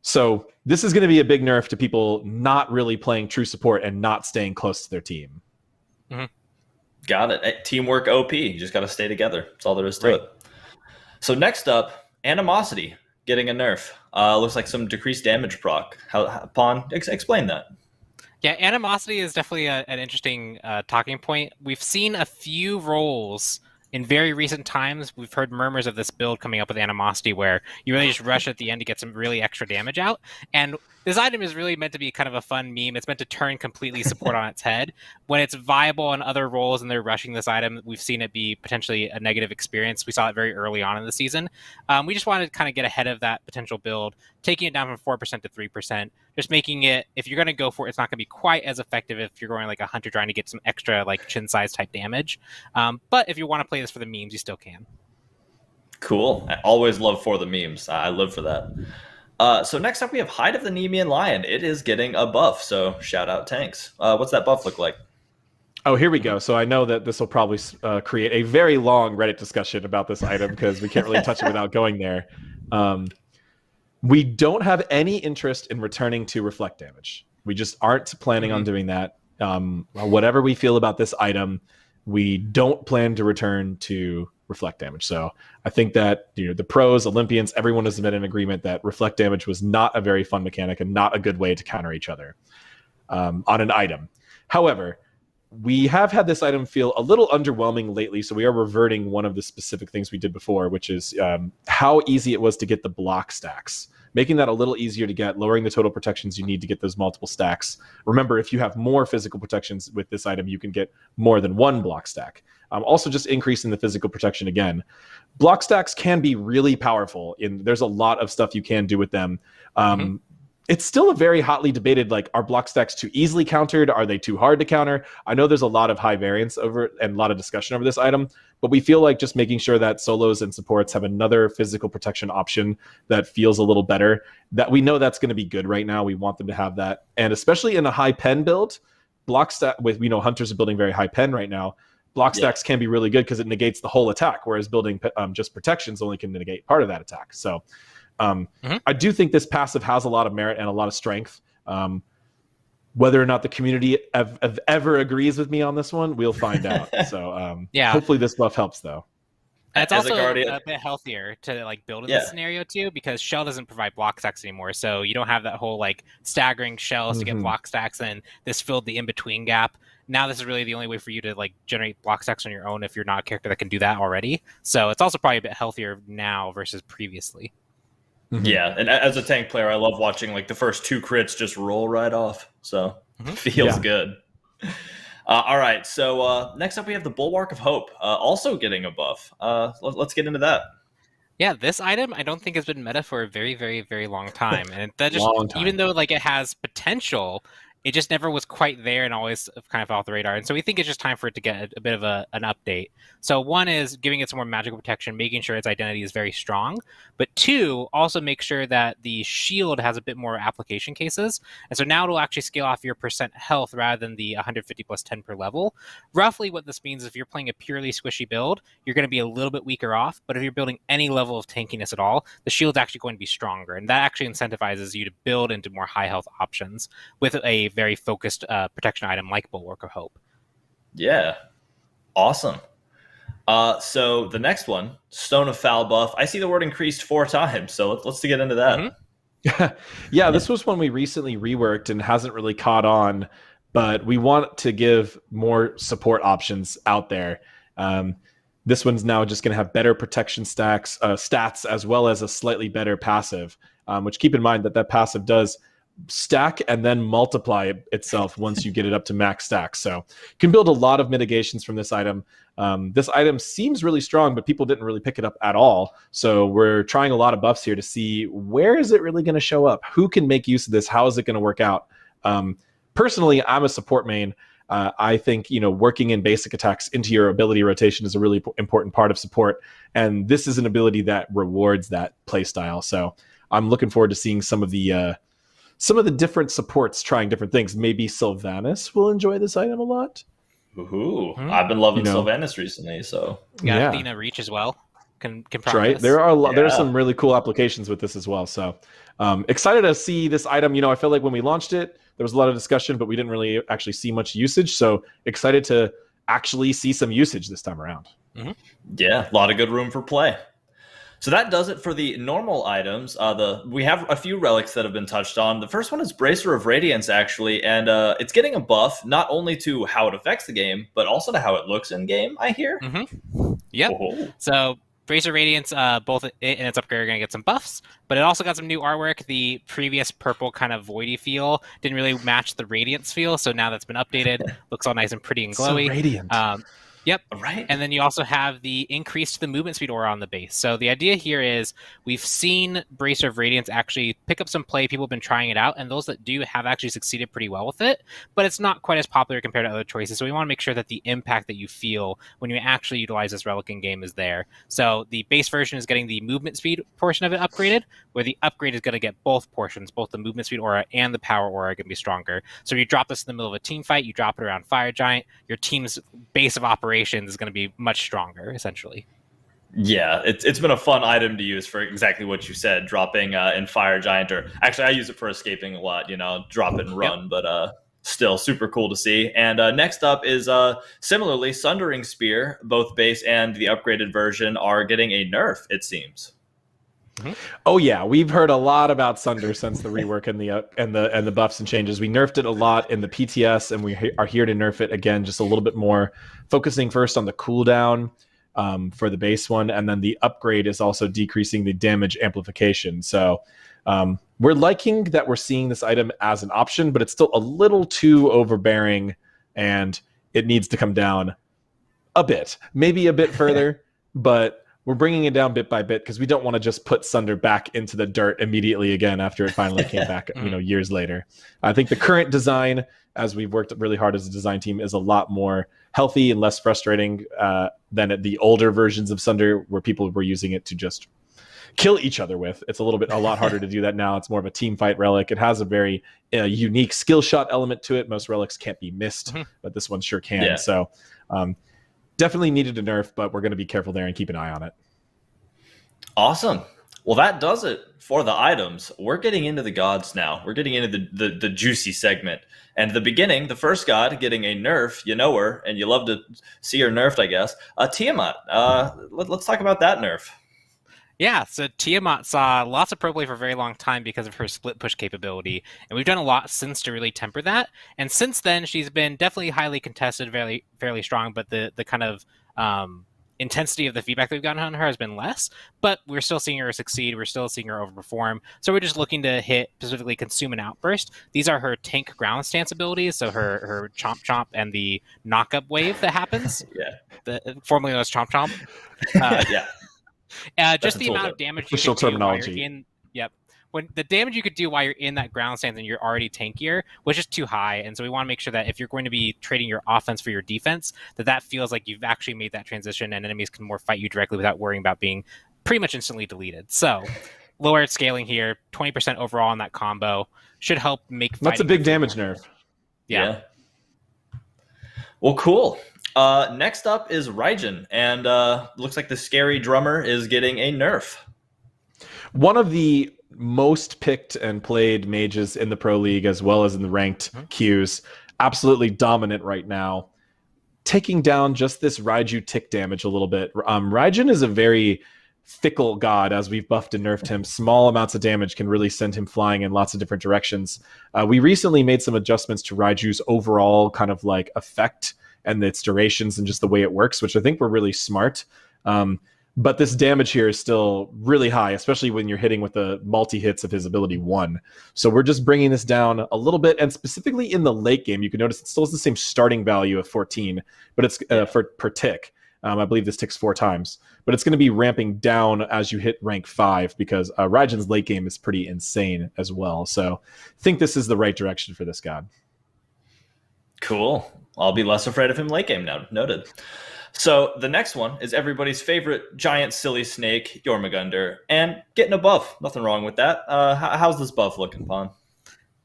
Speaker 13: So this is going to be a big nerf to people not really playing true support and not staying close to their team.
Speaker 12: Got it. Teamwork OP. You just got to stay together. That's all there is to it. So next up, Animosity getting a nerf. Looks like some decreased damage proc. Pawn, explain that.
Speaker 14: Yeah, Animosity is definitely an interesting talking point. We've seen a few roles in very recent times, we've heard murmurs of this build coming up with Animosity, where you really just rush at the end to get some really extra damage out. And this item is really meant to be kind of a fun meme. It's meant to turn completely support on its head. When it's viable on other roles and they're rushing this item, we've seen it be potentially a negative experience. We saw it very early on in the season. We just wanted to kind of get ahead of that potential build, taking it down from 4% to 3%, just making it, if you're going to go for it, it's not going to be quite as effective if you're going like a hunter trying to get some extra like chin size type damage. But if you want to play this for the memes, you still can.
Speaker 12: Cool. I always love for the memes. I live for that. So next up, we have Hide of the Nemean Lion. It is getting a buff, so shout out tanks. What's that buff look like?
Speaker 13: Oh, here we go. So I know that this will probably create a very long Reddit discussion about this item because we can't really touch it without going there. We don't have any interest in returning to reflect damage. We just aren't planning on doing that. Whatever we feel about this item, we don't plan to return to reflect damage. So I think that the pros, Olympians, everyone has been in agreement that reflect damage was not a very fun mechanic and not a good way to counter each other on an item. However, we have had this item feel a little underwhelming lately, so we are reverting one of the specific things we did before, which is how easy it was to get the block stacks. Making that a little easier to get, lowering the total protections you need to get those multiple stacks. Remember, if you have more physical protections with this item, you can get more than one block stack. Also just increasing the physical protection again. Block stacks can be really powerful. There's a lot of stuff you can do with them. It's still a very hotly debated, like, are block stacks too easily countered? Are they too hard to counter? I know there's a lot of high variance over and a lot of discussion over this item, but we feel like just making sure that solos and supports have another physical protection option that feels a little better, that we know that's going to be good right now. We want them to have that. And especially in a high pen build, block stack with, hunters are building very high pen right now. Block stacks can be really good because it negates the whole attack, whether building just protections only can negate part of that attack. So I do think this passive has a lot of merit and a lot of strength. Whether or not the community ever agrees with me on this one, we'll find out. So hopefully this buff helps, though.
Speaker 14: And it's also a bit healthier to like build in this scenario too, because Shell doesn't provide block stacks anymore. So you don't have that whole like staggering shells to get block stacks, and this filled the in-between gap. Now this is really the only way for you to like generate block stacks on your own if you're not a character that can do that already. So it's also probably a bit healthier now versus previously.
Speaker 12: Yeah, and as a tank player, I love watching like the first 2 crits just roll right off. So feels good. All right, so next up we have the Bulwark of Hope, also getting a buff. Let's get into that.
Speaker 14: Yeah, this item I don't think has been meta for a very, very, very long time, and that just even though like it has potential, it just never was quite there and always kind of off the radar. And so we think it's just time for it to get a bit of an update. So one is giving it some more magical protection, making sure its identity is very strong. But 2, also make sure that the shield has a bit more application cases. And so now it'll actually scale off your % health rather than the 150 plus 10 per level. Roughly what this means is if you're playing a purely squishy build, you're going to be a little bit weaker off. But if you're building any level of tankiness at all, the shield's actually going to be stronger. And that actually incentivizes you to build into more high health options with a very focused protection item like Bulwark of Hope.
Speaker 12: Yeah, awesome. So the next one, Stone of Foul buff. I see the word increased 4 times, so let's get into that.
Speaker 13: Yeah, this was one we recently reworked and hasn't really caught on, but we want to give more support options out there. This one's now just going to have better protection stats as well as a slightly better passive, which keep in mind that passive does stack and then multiply itself once you get it up to max stack. So you can build a lot of mitigations from this item. This item seems really strong, but people didn't really pick it up at all. So we're trying a lot of buffs here to see where is it really going to show up? Who can make use of this? How is it going to work out? Personally, I'm a support main. I think, working in basic attacks into your ability rotation is a really important part of support. And this is an ability that rewards that playstyle. So I'm looking forward to seeing some of the different supports trying different things. Maybe Sylvanas will enjoy this item a lot.
Speaker 12: Ooh, I've been loving Sylvanas recently, so
Speaker 14: Athena Reach as well. Can
Speaker 13: right. There are there are some really cool applications with this as well. So excited to see this item. I feel like when we launched it, there was a lot of discussion, but we didn't really actually see much usage. So excited to actually see some usage this time around.
Speaker 12: Yeah, a lot of good room for play. So that does it for the normal items. We have a few relics that have been touched on. The first one is Bracer of Radiance, actually, and it's getting a buff not only to how it affects the game, but also to how it looks in game, I hear.
Speaker 14: Yep.
Speaker 12: Oh.
Speaker 14: So Bracer Radiance, both it and its upgrade are going to get some buffs, but it also got some new artwork. The previous purple kind of voidy feel didn't really match the Radiance feel, so now that's been updated. Looks all nice and pretty and glowy.
Speaker 13: So radiant.
Speaker 14: Yep.
Speaker 12: Right.
Speaker 14: And then you also have the increase to the movement speed aura on the base. So the idea here is we've seen Bracer of Radiance actually pick up some play. People have been trying it out, and those that do have actually succeeded pretty well with it, but it's not quite as popular compared to other choices. So we want to make sure that the impact that you feel when you actually utilize this relic in game is there. So the base version is getting the movement speed portion of it upgraded, where the upgrade is going to get both portions, both the movement speed aura and the power aura are going to be stronger. So if you drop this in the middle of a team fight, you drop it around Fire Giant, your team's base of operations is going to be much stronger, essentially.
Speaker 12: Yeah, it's been a fun item to use for exactly what you said, dropping in Fire Giant, or actually I use it for escaping a lot, drop it and run, but still super cool to see. And next up is similarly Sundering Spear. Both base and the upgraded version are getting a nerf, it seems.
Speaker 13: Oh yeah, we've heard a lot about Sunder since the rework and the buffs and changes. We nerfed it a lot in the PTS, and we are here to nerf it again, just a little bit more, focusing first on the cooldown for the base one, and then the upgrade is also decreasing the damage amplification. So we're liking that we're seeing this item as an option, but it's still a little too overbearing, and it needs to come down a bit, maybe a bit further, but we're bringing it down bit by bit because we don't want to just put Sunder back into the dirt immediately again after it finally came back, years later. I think the current design, as we've worked really hard as a design team, is a lot more healthy and less frustrating than the older versions of Sunder, where people were using it to just kill each other with. It's a lot harder to do that now. It's more of a team fight relic. It has a very unique skill shot element to it. Most relics can't be missed, but this one sure can. Yeah. So definitely needed a nerf, but we're going to be careful there and keep an eye on it.
Speaker 12: Awesome. Well, that does it for the items. We're getting into the gods now. We're getting into the juicy segment. And the beginning, the first god getting a nerf, you know her, and you love to see her nerfed, I guess. Tiamat. Let's talk about that nerf.
Speaker 14: Yeah, so Tiamat saw lots of pro play for a very long time because of her split push capability, and we've done a lot since to really temper that. And since then, she's been definitely highly contested, fairly strong, but the kind of intensity of the feedback that we've gotten on her has been less, but we're still seeing her succeed. We're still seeing her overperform. So we're just looking to hit specifically Consume and Outburst. These are her tank ground stance abilities, so her Chomp Chomp and the knock-up wave that happens. Formerly known as Chomp Chomp. Just the amount of damage you can do while you're in. Yep. When the damage you could do while you're in that ground stance and you're already tankier was just too high. And so we want to make sure that if you're going to be trading your offense for your defense, that feels like you've actually made that transition and enemies can more fight you directly without worrying about being pretty much instantly deleted. So lower scaling here, 20% overall on that combo should help make fighting.
Speaker 13: That's a big damage nerf.
Speaker 14: Yeah.
Speaker 12: Well, cool. Next up is Raijin, and looks like the scary drummer is getting a nerf.
Speaker 13: One of the most picked and played mages in the Pro League, as well as in the ranked queues, absolutely dominant right now. Taking down just this Raiju tick damage a little bit. Raijin is a very fickle god, as we've buffed and nerfed him. Small amounts of damage can really send him flying in lots of different directions. We recently made some adjustments to Raiju's overall kind of like effect and its durations and just the way it works, which I think were really smart. But this damage here is still really high, especially when you're hitting with the multi-hits of his ability 1. So we're just bringing this down a little bit, and specifically in the late game, you can notice it still has the same starting value of 14, but it's per tick. I believe this ticks 4 times, but it's going to be ramping down as you hit rank 5 because Raijin's late game is pretty insane as well. So I think this is the right direction for this god.
Speaker 12: Cool. I'll be less afraid of him late game now. Noted. So the next one is everybody's favorite giant silly snake, Jormungandr, and getting a buff. Nothing wrong with that. How's this buff looking, Pon?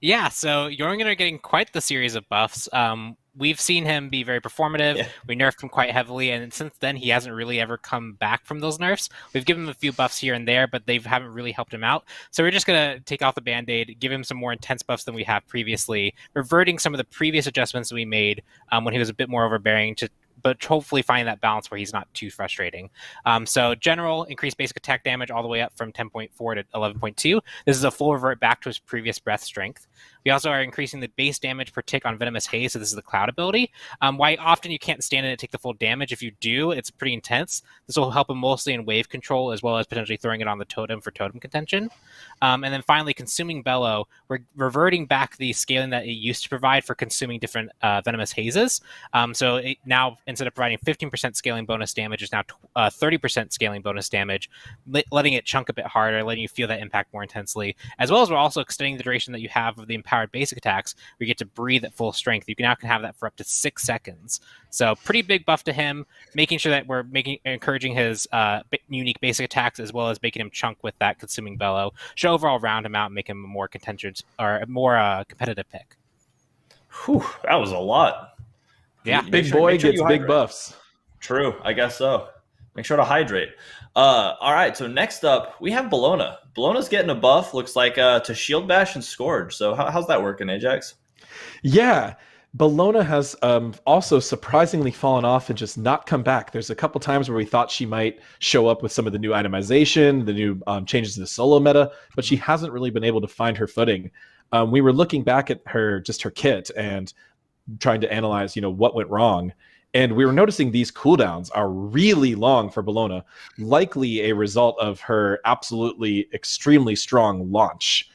Speaker 14: Yeah, so Jormungandr getting quite the series of buffs. We've seen him be very performative. Yeah. We nerfed him quite heavily, and since then he hasn't really ever come back from those nerfs. We've given him a few buffs here and there, but they haven't really helped him out. So we're just going to take off the Band-Aid, give him some more intense buffs than we have previously, reverting some of the previous adjustments we made when he was a bit more overbearing, but hopefully find that balance where he's not too frustrating. So general increased basic attack damage all the way up from 10.4 to 11.2. This is a full revert back to his previous breath strength. We also are increasing the base damage per tick on Venomous Haze, so this is the cloud ability. Why often you can't stand in and take the full damage. If you do, it's pretty intense. This will help him mostly in wave control, as well as potentially throwing it on the totem for totem contention. And then finally, Consuming Bellow. We're reverting back the scaling that it used to provide for consuming different Venomous Hazes. So it now, instead of providing 15% scaling bonus damage, is now 30% scaling bonus damage, letting it chunk a bit harder, letting you feel that impact more intensely. As well as we're also extending the duration that you have of the empowered basic attacks, where you get to breathe at full strength. You can now have that for up to 6 seconds. So pretty big buff to him, making sure that we're encouraging his unique basic attacks, as well as making him chunk with that Consuming Bellow. Should overall round him out and make him a more contentious or a more competitive pick.
Speaker 12: Whew, that was a lot.
Speaker 14: Yeah,
Speaker 13: big boy gets big buffs.
Speaker 12: True, I guess so. Make sure to hydrate. All right, so next up, we have Bologna. Bologna's getting a buff, looks like, to Shield Bash and Scourge. So how's that working, Ajax?
Speaker 13: Yeah, Bologna has also surprisingly fallen off and just not come back. There's a couple times where we thought she might show up with some of the new itemization, the new changes to the solo meta, but she hasn't really been able to find her footing. We were looking back at her kit and trying to analyze, what went wrong. And we were noticing these cooldowns are really long for Bologna, likely a result of her absolutely extremely strong launch.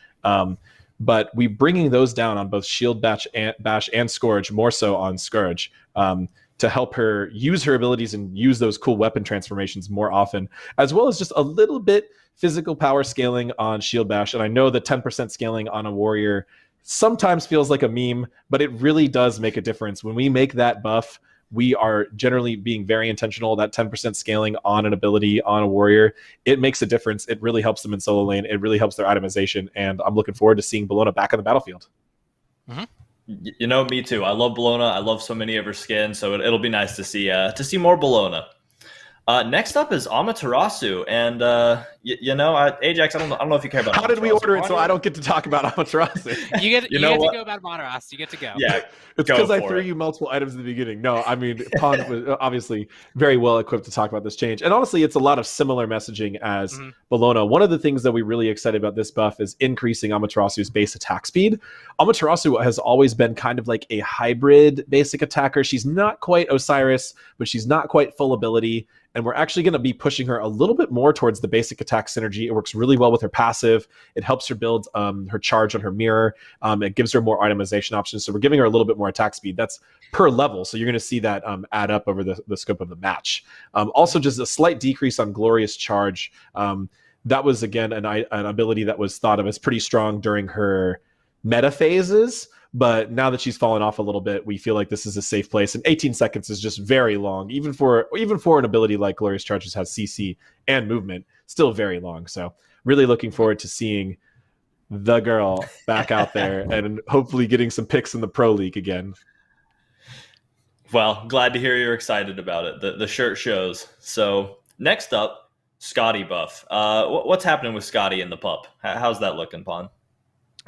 Speaker 13: But we bringing those down on both Shield Bash and Scourge, more so on Scourge, to help her use her abilities and use those cool weapon transformations more often, as well as just a little bit physical power scaling on Shield Bash. And I know the 10% scaling on a warrior sometimes feels like a meme, but it really does make a difference. When we make that buff, we are generally being very intentional. That 10% scaling on an ability on a warrior, it makes a difference. It really helps them in solo lane. It really helps their itemization. And I'm looking forward to seeing Bologna back on the battlefield.
Speaker 12: Mm-hmm. Me too. I love Bologna. I love so many of her skins. So it'll be nice to see more Bologna. Next up is Amaterasu, and Ajax. I don't know if you care about.
Speaker 13: How did we order it so I don't get to talk about Amaterasu?
Speaker 14: You get to go about Amaterasu. You get to go.
Speaker 12: Yeah,
Speaker 13: it's because I threw you multiple items in the beginning. No, I mean Pon was obviously very well equipped to talk about this change, and honestly, it's a lot of similar messaging as Bologna. One of the things that we're really excited about this buff is increasing Amaterasu's base attack speed. Amaterasu has always been kind of like a hybrid basic attacker. She's not quite Osiris, but she's not quite full ability. And we're actually going to be pushing her a little bit more towards the basic attack synergy. It works really well with her passive. It helps her build her charge on her mirror. It gives her more itemization options. So we're giving her a little bit more attack speed. That's per level. So you're going to see that add up over the scope of the match. Also, just a slight decrease on Glorious Charge. That was, again, an ability that was thought of as pretty strong during her meta phases. But now that she's fallen off a little bit, we feel like this is a safe place. And 18 seconds is just very long, even for an ability like Glorious Charges has CC and movement, still very long. So really looking forward to seeing the girl back out there and hopefully getting some picks in the Pro League again.
Speaker 12: Well, glad to hear you're excited about it. The shirt shows. So next up, Scotty buff. What's happening with Scotty and the pup? How's that looking, Pon?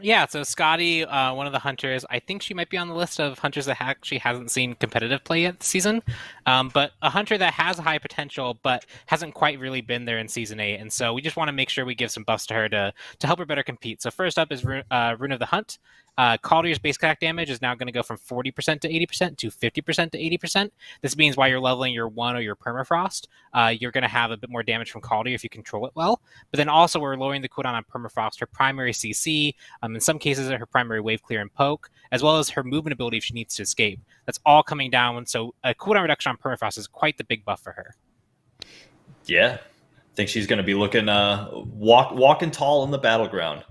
Speaker 14: Yeah, so Scotty, one of the hunters, I think she might be on the list of hunters that actually hasn't seen competitive play yet this season, but a hunter that has high potential but hasn't quite really been there in Season 8, and so we just want to make sure we give some buffs to her to help her better compete. So first up is Rune of the Hunt. Caldier's base attack damage is now going to go from 40% to 80% to 50% to 80%. This means while you're leveling your 1 or your Permafrost, you're going to have a bit more damage from Caldier if you control it well. But then also we're lowering the cooldown on Permafrost, her primary CC, in some cases her primary wave clear and poke, as well as her movement ability if she needs to escape. That's all coming down, so a cooldown reduction on Permafrost is quite the big buff for her.
Speaker 12: Yeah, I think she's going to be looking walking tall in the Battleground.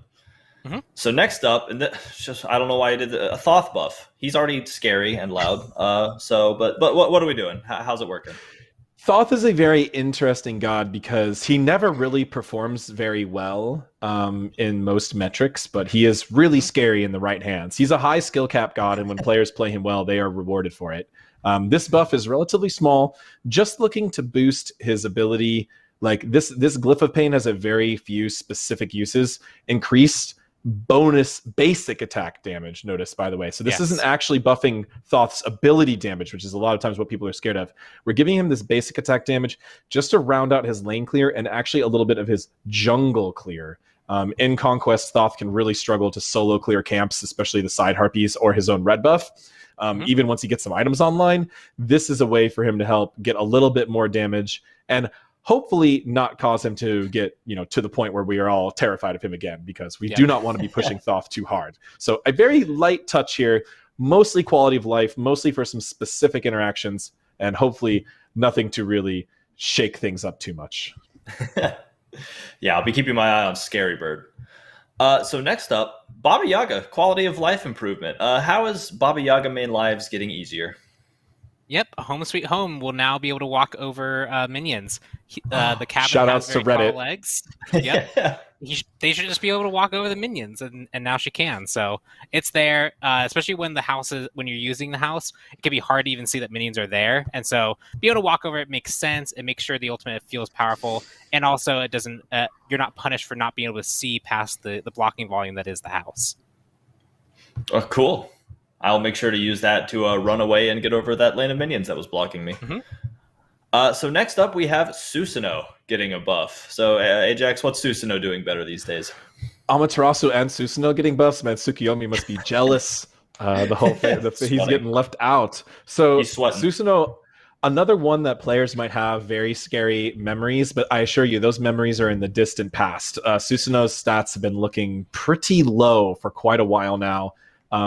Speaker 12: Mm-hmm. So next up, and I don't know why he did a Thoth buff. He's already scary and loud. But what are we doing? How's it working?
Speaker 13: Thoth is a very interesting god because he never really performs very well in most metrics, but he is really scary in the right hands. He's a high skill cap god, and when players play him well, they are rewarded for it. This buff is relatively small, just looking to boost his ability. Like this Glyph of Pain has a very few specific uses. Increased bonus basic attack damage, notice, by the way. So this isn't actually buffing Thoth's ability damage, which is a lot of times what people are scared of. We're giving him this basic attack damage just to round out his lane clear and actually a little bit of his jungle clear. In Conquest, Thoth can really struggle to solo clear camps, especially the side harpies or his own red buff. Even once he gets some items online, this is a way for him to help get a little bit more damage and hopefully not cause him to get, to the point where we are all terrified of him again, because we do not want to be pushing Thoth too hard. So a very light touch here, mostly quality of life, mostly for some specific interactions, and hopefully nothing to really shake things up too much.
Speaker 12: Yeah, I'll be keeping my eye on Scary Bird. So next up, Baba Yaga, quality of life improvement. How is Baba Yaga main lives getting easier?
Speaker 14: Yep, Home Sweet Home will now be able to walk over minions. The cabin
Speaker 13: Shout
Speaker 14: has
Speaker 13: outs to
Speaker 14: very tall
Speaker 13: Reddit.
Speaker 14: legs. Yep. They should just be able to walk over the minions, and now she can. So it's there, especially when when you're using the house, it can be hard to even see that minions are there. And so be able to walk over it makes sense. It makes sure the ultimate feels powerful, and also it doesn't. You're not punished for not being able to see past the blocking volume that is the house.
Speaker 12: Oh, cool. I'll make sure to use that to run away and get over that lane of minions that was blocking me. So next up, we have Susanoo getting a buff. So Ajax, what's Susanoo doing better these days?
Speaker 13: Amaterasu and Susanoo getting buffs. Man, Tsukiyomi must be jealous. The whole thing, he's getting left out. So Susanoo, another one that players might have very scary memories, but I assure you, those memories are in the distant past. Susanoo's stats have been looking pretty low for quite a while now.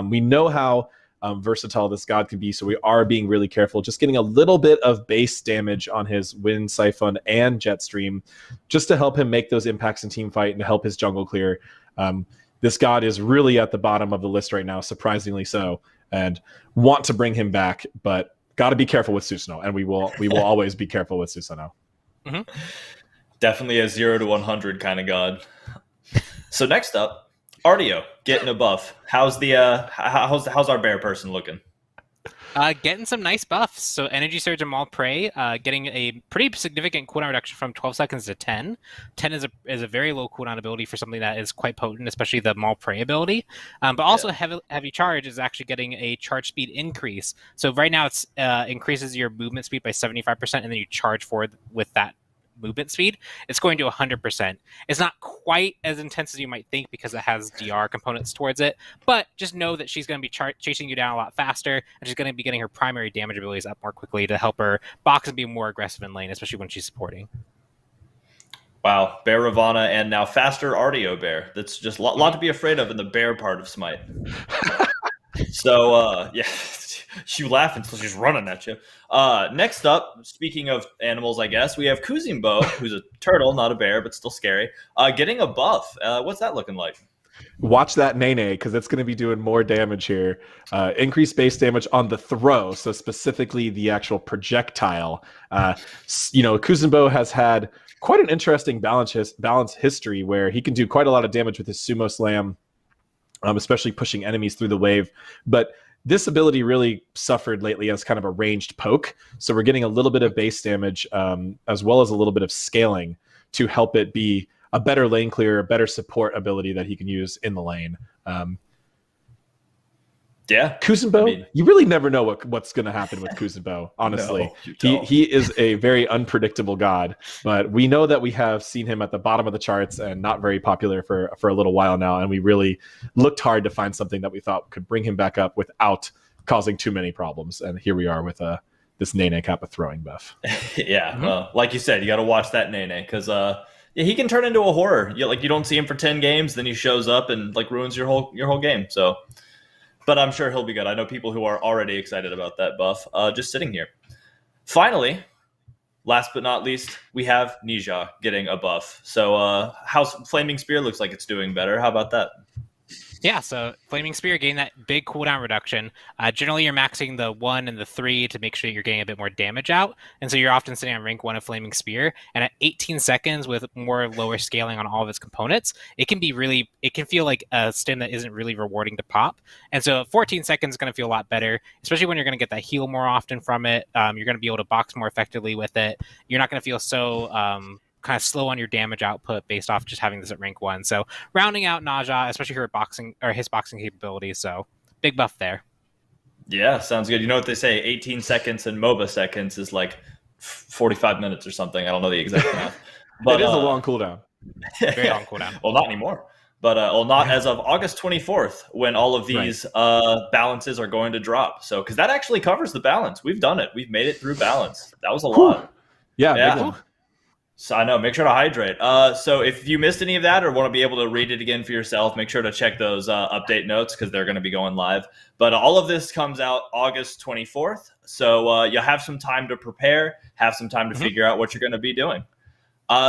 Speaker 13: We know how versatile this god can be, so we are being really careful. Just getting a little bit of base damage on his Wind Siphon and Jetstream, just to help him make those impacts in team fight and to help his jungle clear. This god is really at the bottom of the list right now, surprisingly so, and want to bring him back, but got to be careful with Susanoo, and we will always be careful with Susanoo.
Speaker 12: Definitely a 0 to 100 kind of god. So next up, Artio getting a buff. How's our bear person looking?
Speaker 14: Getting some nice buffs. So Energy Surge and Maul Prey, getting a pretty significant cooldown reduction from 12 seconds to 10. 10 is a very low cooldown ability for something that is quite potent, especially the Maul Prey ability. But also Heavy Charge is actually getting a charge speed increase. So right now it's increases your movement speed by 75%, and then you charge forward with that movement speed. It's going to 100%. It's not quite as intense as you might think because it has DR components towards it, but just know that she's going to be chasing you down a lot faster, and she's going to be getting her primary damage abilities up more quickly to help her box and be more aggressive in lane, especially when she's supporting.
Speaker 12: Wow, Bear Ravana and now faster Artio Bear. That's just a lot to be afraid of in the bear part of Smite. So, yeah, you laugh until she's running at you. Next up, speaking of animals, I guess, we have Kuzimbo, who's a turtle, not a bear, but still scary, getting a buff. What's that looking like?
Speaker 13: Watch that Nene, because it's going to be doing more damage here. Increased base damage on the throw, so specifically the actual projectile. Kuzimbo has had quite an interesting balance history where he can do quite a lot of damage with his Sumo Slam, especially pushing enemies through the wave. But this ability really suffered lately as kind of a ranged poke. So we're getting a little bit of base damage as well as a little bit of scaling to help it be a better lane clear, a better support ability that he can use in the lane.
Speaker 12: Yeah,
Speaker 13: Kuzimbo, you really never know what's going to happen with Kuzimbo, honestly. No, he is a very unpredictable god, but we know that we have seen him at the bottom of the charts and not very popular for a little while now, and we really looked hard to find something that we thought could bring him back up without causing too many problems, and here we are with this Nene Kappa throwing buff.
Speaker 12: Yeah, well, like you said, you got to watch that Nene, because he can turn into a horror. You don't see him for 10 games, then he shows up and ruins your whole game, so... But I'm sure he'll be good. I know people who are already excited about that buff just sitting here. Finally, last but not least, we have Nija getting a buff. So how's Flaming Spear? Looks like it's doing better. How about that?
Speaker 14: Yeah, so Flaming Spear getting that big cooldown reduction. Generally, you're maxing the 1 and the 3 to make sure you're getting a bit more damage out. And so you're often sitting on rank 1 of Flaming Spear. And at 18 seconds with more lower scaling on all of its components, it can feel like a stim that isn't really rewarding to pop. And so 14 seconds is going to feel a lot better, especially when you're going to get that heal more often from it. You're going to be able to box more effectively with it. You're not going to feel so... kind of slow on your damage output based off just having this at rank 1. So rounding out Naja, especially her his boxing capabilities. So big buff there.
Speaker 12: Yeah, sounds good. You know what they say, 18 seconds in MOBA seconds is like 45 minutes or something. I don't know the exact math.
Speaker 13: But it is a long cooldown.
Speaker 14: Very long cooldown.
Speaker 12: Well, not anymore. But not as of August 24th, when all of these balances are going to drop. So, because that actually covers the balance. We've done it. We've made it through balance. That was a lot.
Speaker 13: Yeah. Big one.
Speaker 12: So I know. Make sure to hydrate. So if you missed any of that or want to be able to read it again for yourself, make sure to check those update notes because they're going to be going live. But all of this comes out August 24th. So you'll have some time to prepare, have some time to figure out what you're going to be doing.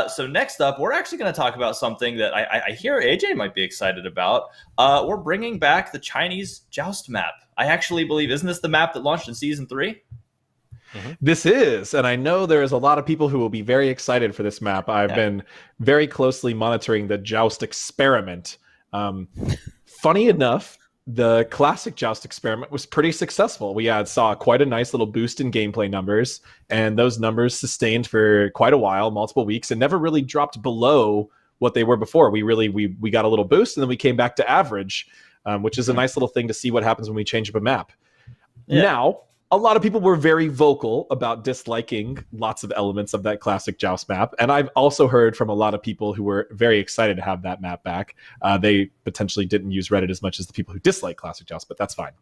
Speaker 12: So next up, we're actually going to talk about something that I hear AJ might be excited about. We're bringing back the Chinese Joust map. I actually believe, isn't this the map that launched in Season 3?
Speaker 13: This is, and I know there is a lot of people who will be very excited for this map. I've been very closely monitoring the Joust experiment. Funny enough, the classic Joust experiment was pretty successful. We saw quite a nice little boost in gameplay numbers, and those numbers sustained for quite a while, multiple weeks, and never really dropped below what they were before. We got a little boost, and then we came back to average, which is a nice little thing to see what happens when we change up a map. Now, a lot of people were very vocal about disliking lots of elements of that classic Joust map. And I've also heard from a lot of people who were very excited to have that map back. They potentially didn't use Reddit as much as the people who dislike classic Joust, but that's fine.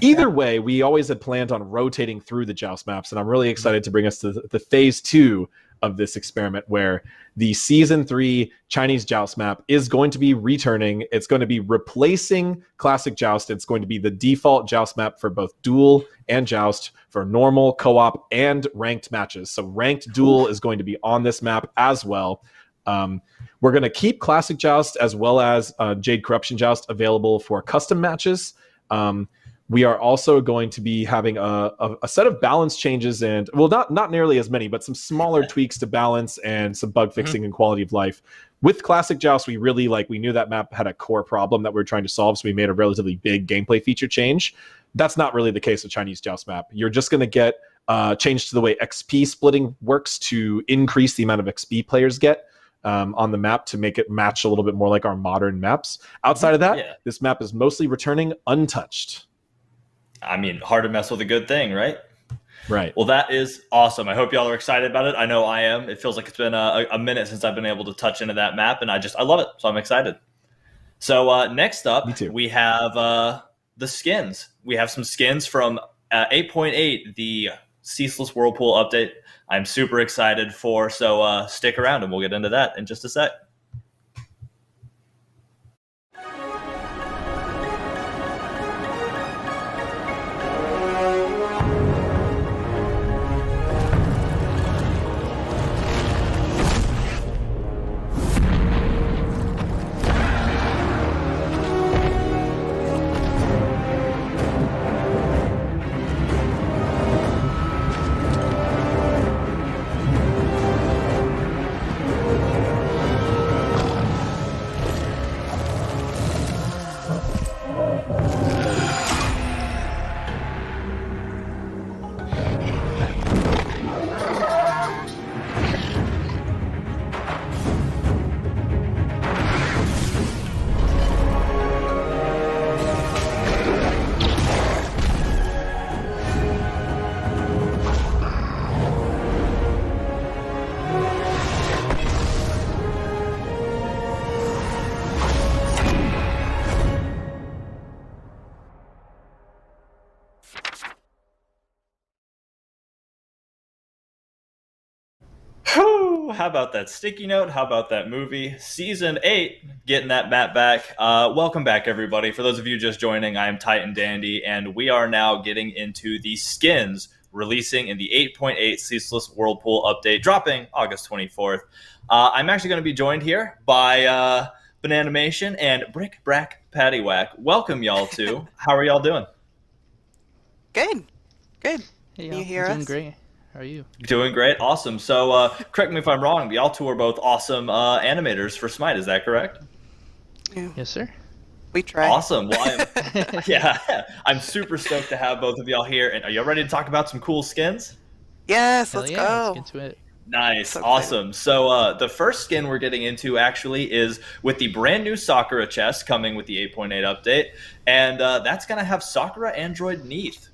Speaker 13: Either way, we always had planned on rotating through the Joust maps. And I'm really excited to bring us to the phase 2 of this experiment, where the Season 3 Chinese Joust map is going to be returning. It's going to be replacing classic Joust. It's going to be the default Joust map for both duel and Joust, for normal, co-op, and ranked matches. So ranked duel is going to be on this map as well. We're going to keep classic Joust as well as Jade Corruption Joust available for custom matches. We are also going to be having a set of balance changes and, well, not nearly as many, but some smaller tweaks to balance and some bug fixing and quality of life. With Classic Joust, we knew that map had a core problem that we were trying to solve, so we made a relatively big gameplay feature change. That's not really the case with Chinese Joust map. You're just going to get change to the way XP splitting works to increase the amount of XP players get on the map to make it match a little bit more like our modern maps. Outside of that, this map is mostly returning untouched.
Speaker 12: I mean, hard to mess with a good thing, right?
Speaker 13: Right.
Speaker 12: Well, that is awesome. I hope y'all are excited about it. I know I am. It feels like it's been a minute since I've been able to touch into that map, and I love it, so I'm excited. So next up, we have the skins. We have some skins from 8.8, the Ceaseless Whirlpool update. I'm super excited for, so stick around, and we'll get into that in just a sec. How about that sticky note? How about that movie? Season 8, getting that map back. Welcome back, everybody. For those of you just joining, I am Titan Dandy, and we are now getting into the skins releasing in the 8.8 Ceaseless Whirlpool update, dropping August 24th. I'm actually going to be joined here by Bananimation and Brick Brack Paddywhack. Welcome, y'all, too. How are y'all doing?
Speaker 16: Good.
Speaker 17: Hey,
Speaker 16: Can you hear us?
Speaker 17: Doing great. How are you?
Speaker 12: Doing great. Awesome. So, correct me if I'm wrong, but y'all two are both awesome animators for Smite. Is that correct?
Speaker 17: Yes, sir.
Speaker 16: We try.
Speaker 12: Awesome. Well, I'm super stoked to have both of y'all here. And are y'all ready to talk about some cool skins?
Speaker 16: Yes,
Speaker 17: Hell
Speaker 16: let's
Speaker 17: yeah,
Speaker 16: go.
Speaker 17: Let's get to it.
Speaker 12: Nice.
Speaker 16: So
Speaker 12: Awesome. So the first skin we're getting into actually is with the brand new Sakura chest coming with the 8.8 update. And that's going to have Sakura Android Neath.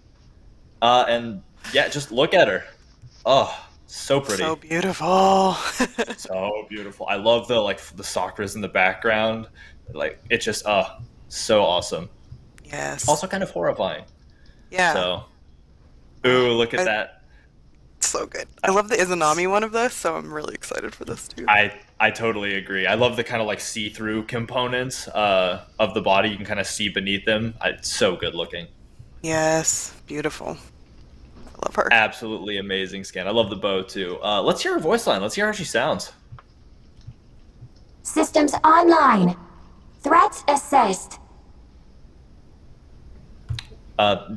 Speaker 12: And yeah, just look at her. Oh, So pretty.
Speaker 16: So beautiful.
Speaker 12: So beautiful. I love the chakras in the background. Like it's just so awesome.
Speaker 16: Yes.
Speaker 12: Also kind of horrifying.
Speaker 16: Yeah.
Speaker 12: So ooh, look at that.
Speaker 16: So good. I love the Izanami one of this, so I'm really excited for this too.
Speaker 12: I totally agree. I love the kind of like see-through components of the body. You can kind of see beneath them. It's so good looking.
Speaker 16: Yes, beautiful. I love her.
Speaker 12: Absolutely amazing skin. I love the bow too. Let's hear her voice line. Let's hear how she sounds.
Speaker 18: Systems online. Threats assessed.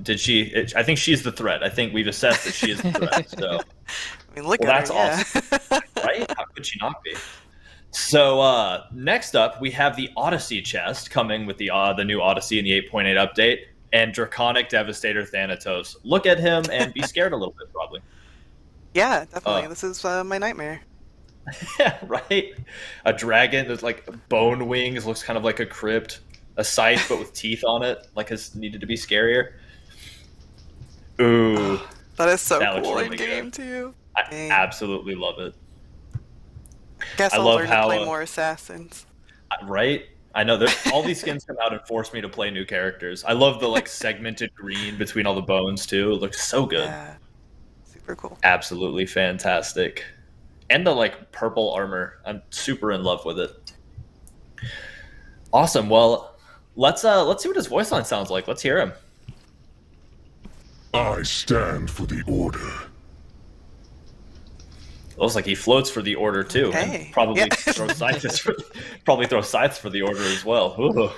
Speaker 12: Did she? I think she's the threat. I think we've assessed that she is the threat. So,
Speaker 16: I mean, look at
Speaker 12: that's
Speaker 16: her. Yeah.
Speaker 12: awesome, right? How could she not be? So next up, we have the Odyssey chest coming with the new Odyssey in the 8.8 update, and Draconic Devastator Thanatos. Look at him and be scared a little bit, probably.
Speaker 16: Yeah, definitely. This is my nightmare.
Speaker 12: Yeah, right. A dragon. There's like bone wings. Looks kind of like a crypt. A scythe, but with teeth on it, like has needed to be scarier. Ooh,
Speaker 16: that is so
Speaker 12: that
Speaker 16: cool
Speaker 12: really
Speaker 16: in game too.
Speaker 12: I absolutely love it.
Speaker 16: Guess I'll learn to play more assassins.
Speaker 12: Right? I know that all these skins come out and force me to play new characters. I love the like segmented green between all the bones too. It looks so good.
Speaker 16: Yeah, super cool.
Speaker 12: Absolutely fantastic. And the like purple armor. I'm super in love with it. Awesome. Well, let's see what his voice line sounds like. Let's hear him.
Speaker 15: I stand for the order.
Speaker 12: Looks like he floats for the order too.
Speaker 16: Hey.
Speaker 12: And probably throws scythes for the order as well. Ooh.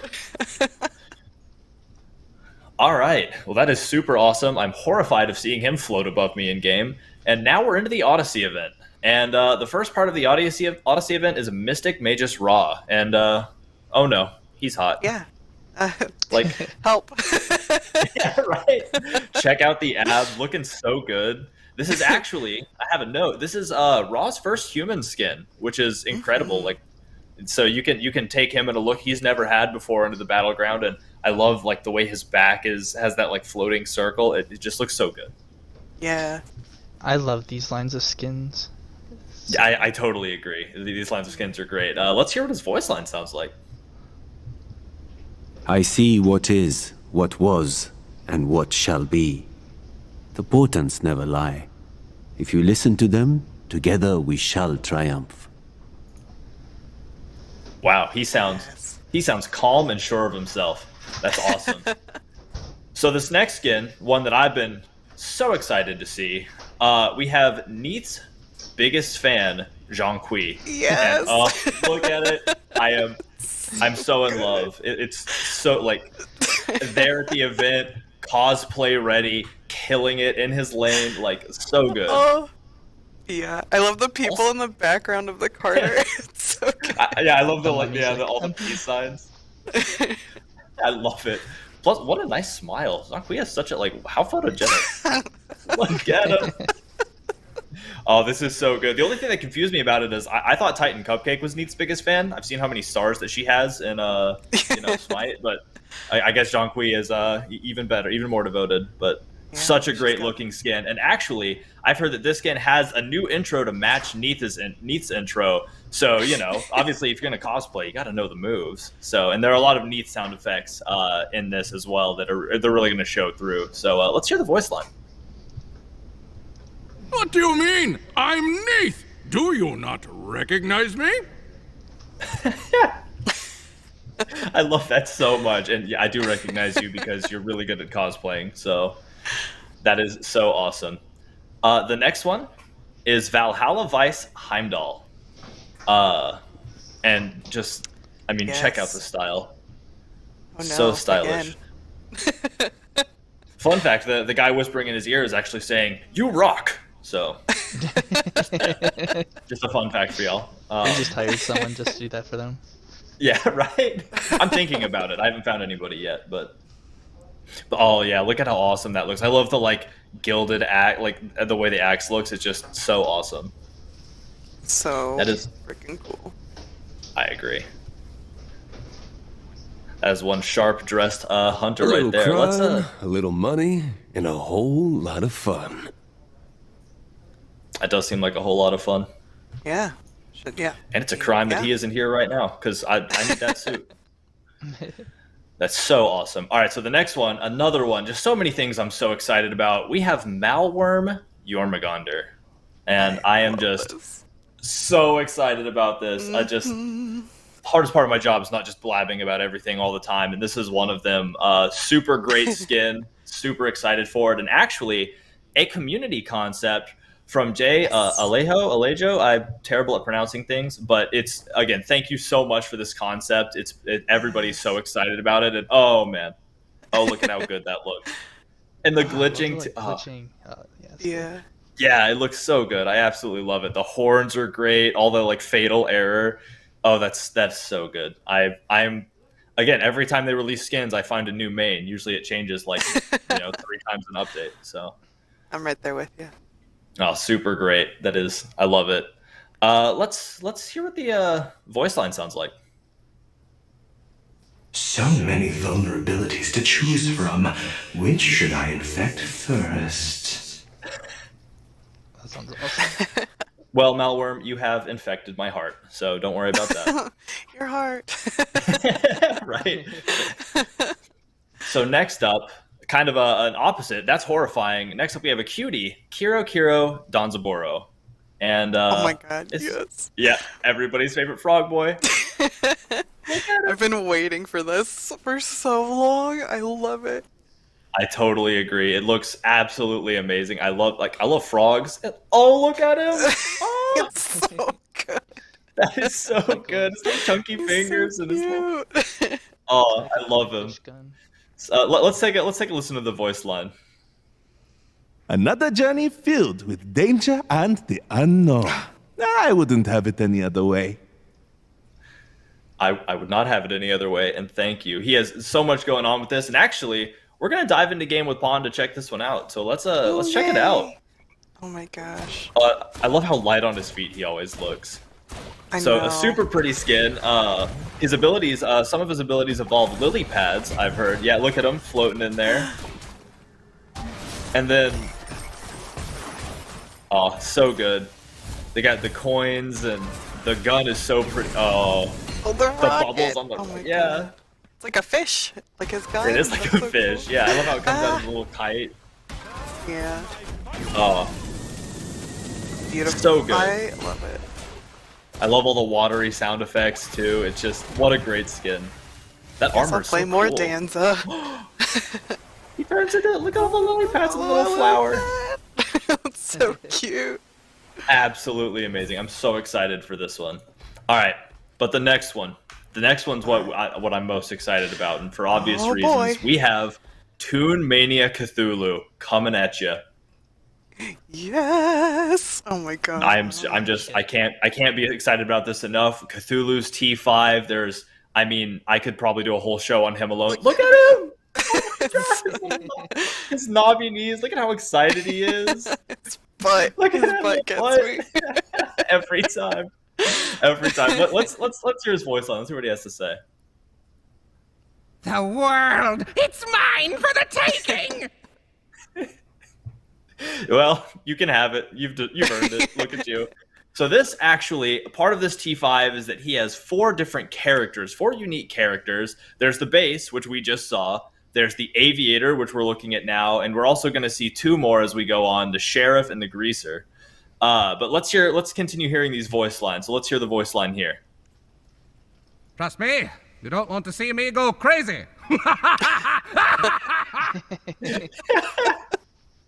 Speaker 12: All right. Well, that is super awesome. I'm horrified of seeing him float above me in game. And now we're into the Odyssey event. And the first part of the Odyssey event is Mystic Magus Ra. And oh no, he's hot.
Speaker 16: Yeah.
Speaker 12: Like
Speaker 16: help.
Speaker 12: Yeah, right. Check out the abs, looking so good. This is actually, I have a note. This is Ra's first human skin, which is incredible. Like, so you can take him in a look he's never had before into the Battleground, and I love like the way his back has that like floating circle. It just looks so good.
Speaker 16: Yeah.
Speaker 17: I love these lines of skins.
Speaker 12: Yeah, I totally agree. These lines of skins are great. Let's hear what his voice line sounds like.
Speaker 19: I see what is, what was, and what shall be. The portents never lie. If you listen to them, together we shall triumph.
Speaker 12: Wow, he sounds calm and sure of himself. That's awesome. So this next skin, one that I've been so excited to see, we have Neat's biggest fan, Zhonghui.
Speaker 16: Yes.
Speaker 12: And, look at it. I'm so in love. It's so like there at the event, cosplay ready, killing it in his lane, like so good.
Speaker 16: Oh, yeah. I love the people in the background of the Carter. It's so good.
Speaker 12: I love all the peace signs. I love it. Plus, what a nice smile. Zhonghui has such a how photogenic. Look at him. Oh, this is so good. The only thing that confused me about it is I thought Titan Cupcake was Neat's biggest fan. I've seen how many stars that she has in Smite, but I guess Zhonghui is even better, even more devoted. But such a great looking skin. And actually, I've heard that this skin has a new intro to match Neat's intro. So obviously, if you're gonna cosplay, you got to know the moves. So, and there are a lot of Neat sound effects in this as well that they're really gonna show through. So let's hear the voice line.
Speaker 15: What do you mean? I'm Neath. Do you not recognize me?
Speaker 12: I love that so much. And yeah, I do recognize you because you're really good at cosplaying. So that is so awesome. The next one is Valhalla Vice Heimdall. And just, check out the style.
Speaker 16: Oh, no,
Speaker 12: so stylish. Fun fact, the guy whispering in his ear is actually saying, "You rock." So, just a fun fact for y'all.
Speaker 17: They just hired someone just to do that for them.
Speaker 12: Yeah, right? I'm thinking about it. I haven't found anybody yet, but oh yeah, look at how awesome that looks. I love the gilded axe, the way the axe looks. It's just so awesome.
Speaker 16: So
Speaker 12: that is
Speaker 16: freaking cool.
Speaker 12: I agree. That is one sharp dressed hunter
Speaker 20: a
Speaker 12: right there.
Speaker 20: Crime, a little money, and a whole lot of fun.
Speaker 12: That does seem like a whole lot of fun.
Speaker 16: Yeah. Yeah.
Speaker 12: And it's a crime that he isn't here right now, because I need that suit. That's so awesome. All right, so the next one, another one, just so many things I'm so excited about. We have Malworm Jormungandr. And I am just so excited about this. Hardest part of my job is not just blabbing about everything all the time, and this is one of them. Super great skin, super excited for it, and actually a community concept from Jay Alejo. I'm terrible at pronouncing things, but it's, again, thank you so much for this concept. Everybody's so excited about it, and oh man, oh look at how good that looks, and the glitching. Yeah, it looks so good. I absolutely love it. The horns are great. All the like fatal error. Oh, that's so good. I'm again, every time they release skins, I find a new main. Usually it changes like 3 times an update. So
Speaker 16: I'm right there with you.
Speaker 12: Oh, super great. That is, I love it. Let's hear what the voice line sounds like.
Speaker 20: So many vulnerabilities to choose from. Which should I infect first?
Speaker 17: That sounds awesome.
Speaker 12: Well, Malworm, you have infected my heart, so don't worry about that.
Speaker 16: Your heart.
Speaker 12: Right. So next up, kind of an opposite. That's horrifying. Next up, we have a cutie, Kiro Danzaboro. And
Speaker 16: oh my god, yes.
Speaker 12: Yeah, everybody's favorite frog boy.
Speaker 16: I've been waiting for this for so long. I love it.
Speaker 12: I totally agree. It looks absolutely amazing. I love frogs. Oh, look at him! Oh,
Speaker 16: it's so good.
Speaker 12: That is so good. His little chunky fingers and his little... Oh, I love him. Let's take a listen to the voice line.
Speaker 21: Another journey filled with danger and the unknown. I wouldn't have it any other way.
Speaker 12: I would not have it any other way, and thank you. He has so much going on with this, and actually, we're gonna dive into Game with Pond to check this one out. So let's check it out.
Speaker 16: Oh my gosh.
Speaker 12: I love how light on his feet he always looks.
Speaker 16: I
Speaker 12: So
Speaker 16: know.
Speaker 12: a super pretty skin. His abilities, some of his abilities involve lily pads, I've heard. Yeah, look at him floating in there. And then, oh, so good. They got the coins, and the gun is so pretty. Oh,
Speaker 16: the
Speaker 12: bubbles on the
Speaker 16: God. It's like a fish, like his gun.
Speaker 12: It is like a fish. Yeah, I love how it comes out of a little kite.
Speaker 16: Yeah.
Speaker 12: Oh,
Speaker 16: beautiful.
Speaker 12: So good.
Speaker 16: I love it.
Speaker 12: I love all the watery sound effects too. It's just, what a great skin. That armor is so
Speaker 16: play more
Speaker 12: cool.
Speaker 16: Danza.
Speaker 12: He turns into, look at all the lily pads and the little flower.
Speaker 16: That's so cute.
Speaker 12: Absolutely amazing. I'm so excited for this one. All right, but the next one's what I'm most excited about, and for obvious reasons,
Speaker 16: boy.
Speaker 12: we have Toon Mania Cthulhu coming at you.
Speaker 16: Yes. Oh my god.
Speaker 12: I can't be excited about this enough. Cthulhu's T5. I could probably do a whole show on him alone. Look at him. His knobby knees. Look at how excited he is.
Speaker 16: His butt.
Speaker 12: Look at
Speaker 16: his
Speaker 12: him,
Speaker 16: butt gets me.
Speaker 12: Every time. Let's hear his voice on. Let's see what he has to say.
Speaker 22: The world, it's mine for the taking.
Speaker 12: Well, you can have it. You've earned it. Look at you. So this actually, part of this T5 is that he has 4 different characters, 4 unique characters. There's the base, which we just saw. There's the aviator, which we're looking at now, and we're also going to see 2 more as we go on: the sheriff and the greaser. But let's continue hearing these voice lines. So let's hear the voice line here.
Speaker 22: Trust me, you don't want to see me go crazy.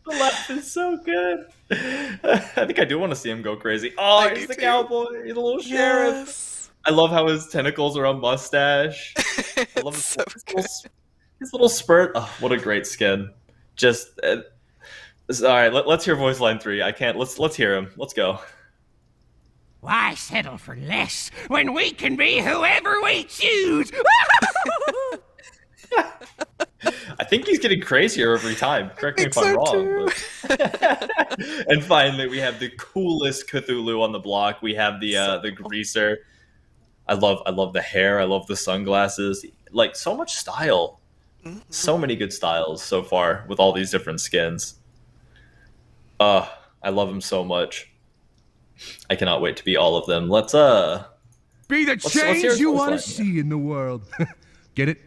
Speaker 12: The laugh is so good. I think I do want to see him go crazy. Oh, he's the cowboy. He's a little sheriff. I love how his tentacles are a mustache. I love his little spurt. Oh, what a great skin. Just all right. Let's hear voice line 3. I can't. Let's hear him. Let's go.
Speaker 22: Why settle for less when we can be whoever we choose?
Speaker 12: I think he's getting crazier every time. Correct me if I'm wrong. But... And finally, we have the coolest Cthulhu on the block. We have the greaser. I love the hair. I love the sunglasses. Like, so much style. So many good styles so far with all these different skins. I love him so much. I cannot wait to be all of them. Let's
Speaker 22: be the
Speaker 12: let's
Speaker 22: change
Speaker 12: hear
Speaker 22: you
Speaker 12: his
Speaker 22: want to
Speaker 12: line.
Speaker 22: see in the world. Get it?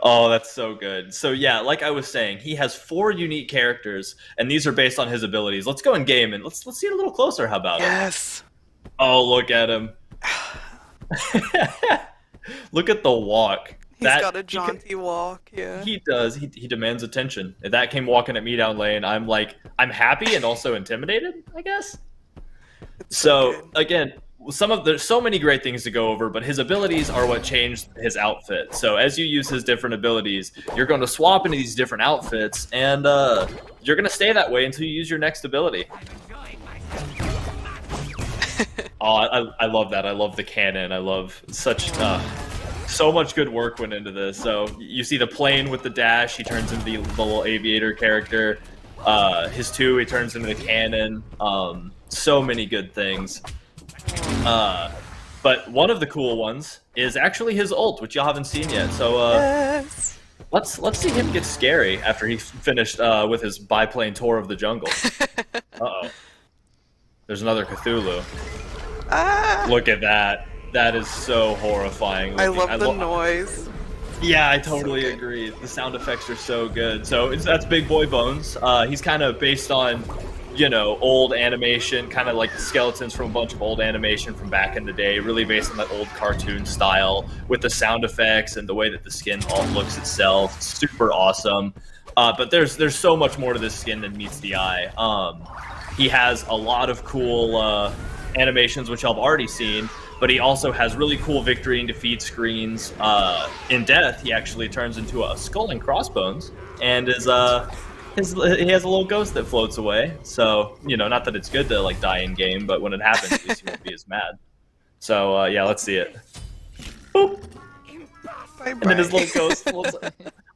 Speaker 12: Oh, that's so good. So yeah, like I was saying, he has 4 unique characters, and these are based on his abilities. Let's go in game and let's see it a little closer. How about it?
Speaker 16: Yes.
Speaker 12: Oh, look at him. Look at the walk.
Speaker 16: He's got a jaunty walk, yeah.
Speaker 12: He does. He demands attention. If that came walking at me down lane, I'm like, I'm happy and also intimidated, I guess. So again, there's so many great things to go over, but his abilities are what changed his outfit. So as you use his different abilities, you're going to swap into these different outfits, and you're going to stay that way until you use your next ability. Oh, I love that. I love the cannon. I love so much good work went into this. So you see the plane with the dash. He turns into the little aviator character. His 2, he turns into the cannon. So many good things. But one of the cool ones is actually his ult, which y'all haven't seen yet. So
Speaker 16: yes.
Speaker 12: let's see him get scary after he's finished with his biplane tour of the jungle. Uh-oh. There's another Cthulhu. Look at that. That is so horrifying.
Speaker 16: I love the noise.
Speaker 12: Yeah, I totally agree. The sound effects are so good. So that's Big Boy Bones. He's kind of based on, you know, old animation, kind of like the skeletons from a bunch of old animation from back in the day, really based on that old cartoon style with the sound effects and the way that the skin all looks itself. Super awesome. But there's so much more to this skin than meets the eye. He has a lot of cool animations, which I've already seen, but he also has really cool victory and defeat screens. In death, he actually turns into a skull and crossbones, and he has a little ghost that floats away. So, you know, not that it's good to like die in game, but when it happens, at least you won't be as mad. So yeah, let's see it. Boop.
Speaker 16: Bye-bye.
Speaker 12: And then his little ghost floats.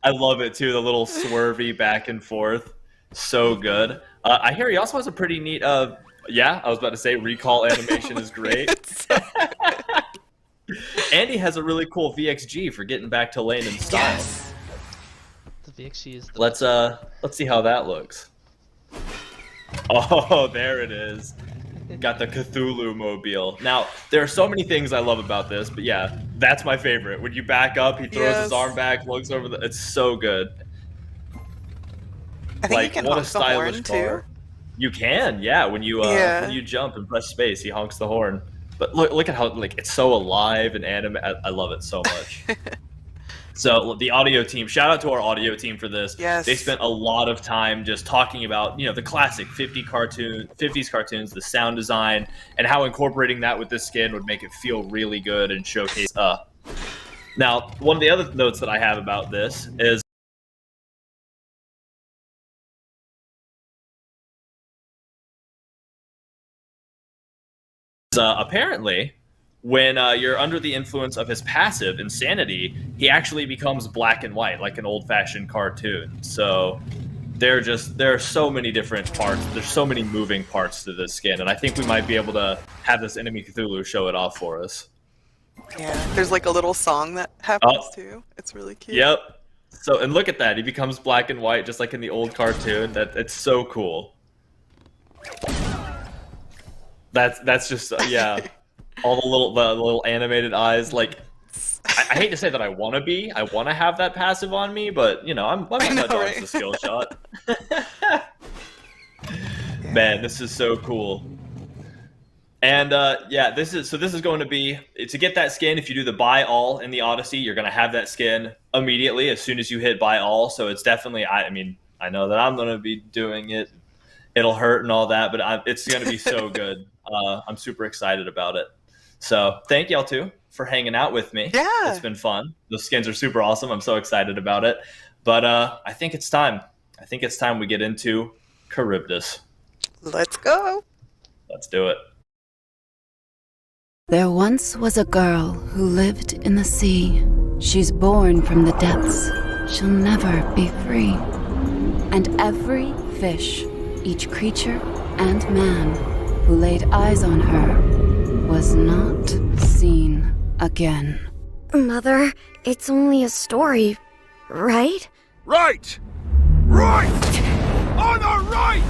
Speaker 12: I love it too, the little swervy back and forth. So good. I hear he also has a pretty neat yeah, I was about to say recall animation is great. And he has a really cool VXG for getting back to lane in style.
Speaker 16: Yes.
Speaker 17: The VXG is the
Speaker 12: let's see how that looks. Oh, there it is. Got the Cthulhu mobile. Now, there are so many things I love about this, but yeah, that's my favorite. When you back up, he throws his arm back, looks over it's so good.
Speaker 16: I think you can
Speaker 12: what a
Speaker 16: honk the
Speaker 12: stylish
Speaker 16: horn,
Speaker 12: car.
Speaker 16: too.
Speaker 12: You can, yeah. When you jump and press space, he honks the horn. But look at how it's so alive and animate. I love it so much. So the audio team, shout out to our audio team for this.
Speaker 16: Yes.
Speaker 12: They spent a lot of time just talking about, you know, the classic 50s cartoons, the sound design, and how incorporating that with this skin would make it feel really good and showcase. Now, one of the other notes that I have about this is apparently, when you're under the influence of his passive, Insanity, he actually becomes black and white, like an old-fashioned cartoon. So there are so many different parts. There's so many moving parts to this skin, and I think we might be able to have this enemy Cthulhu show it off for us.
Speaker 16: Yeah, there's like a little song that happens too. It's really cute.
Speaker 12: Yep. So, and look at that. He becomes black and white, just like in the old cartoon. It's so cool. That's just yeah, all the little animated eyes. Like, I hate to say that I want to have that passive on me, but you know, I'm gonna dodge the skill shot. Man, this is so cool. And yeah, this is going to be to get that skin. If you do the buy all in the Odyssey, you're gonna have that skin immediately as soon as you hit buy all. So it's definitely. I mean, I know that I'm gonna be doing it. It'll hurt and all that, but it's gonna be so good. I'm super excited about it. So thank y'all too for hanging out with me.
Speaker 16: Yeah,
Speaker 12: it's been fun. Those skins are super awesome. I'm so excited about it. But I think it's time. I think it's time we get into Charybdis.
Speaker 16: Let's go.
Speaker 12: Let's do it.
Speaker 1: There once was a girl who lived in the sea. She's born from the depths. She'll never be free. And every fish, each creature and man who laid eyes on her was not seen again.
Speaker 2: Mother, it's only a story, right?
Speaker 22: Right! Right! On the right! Fight!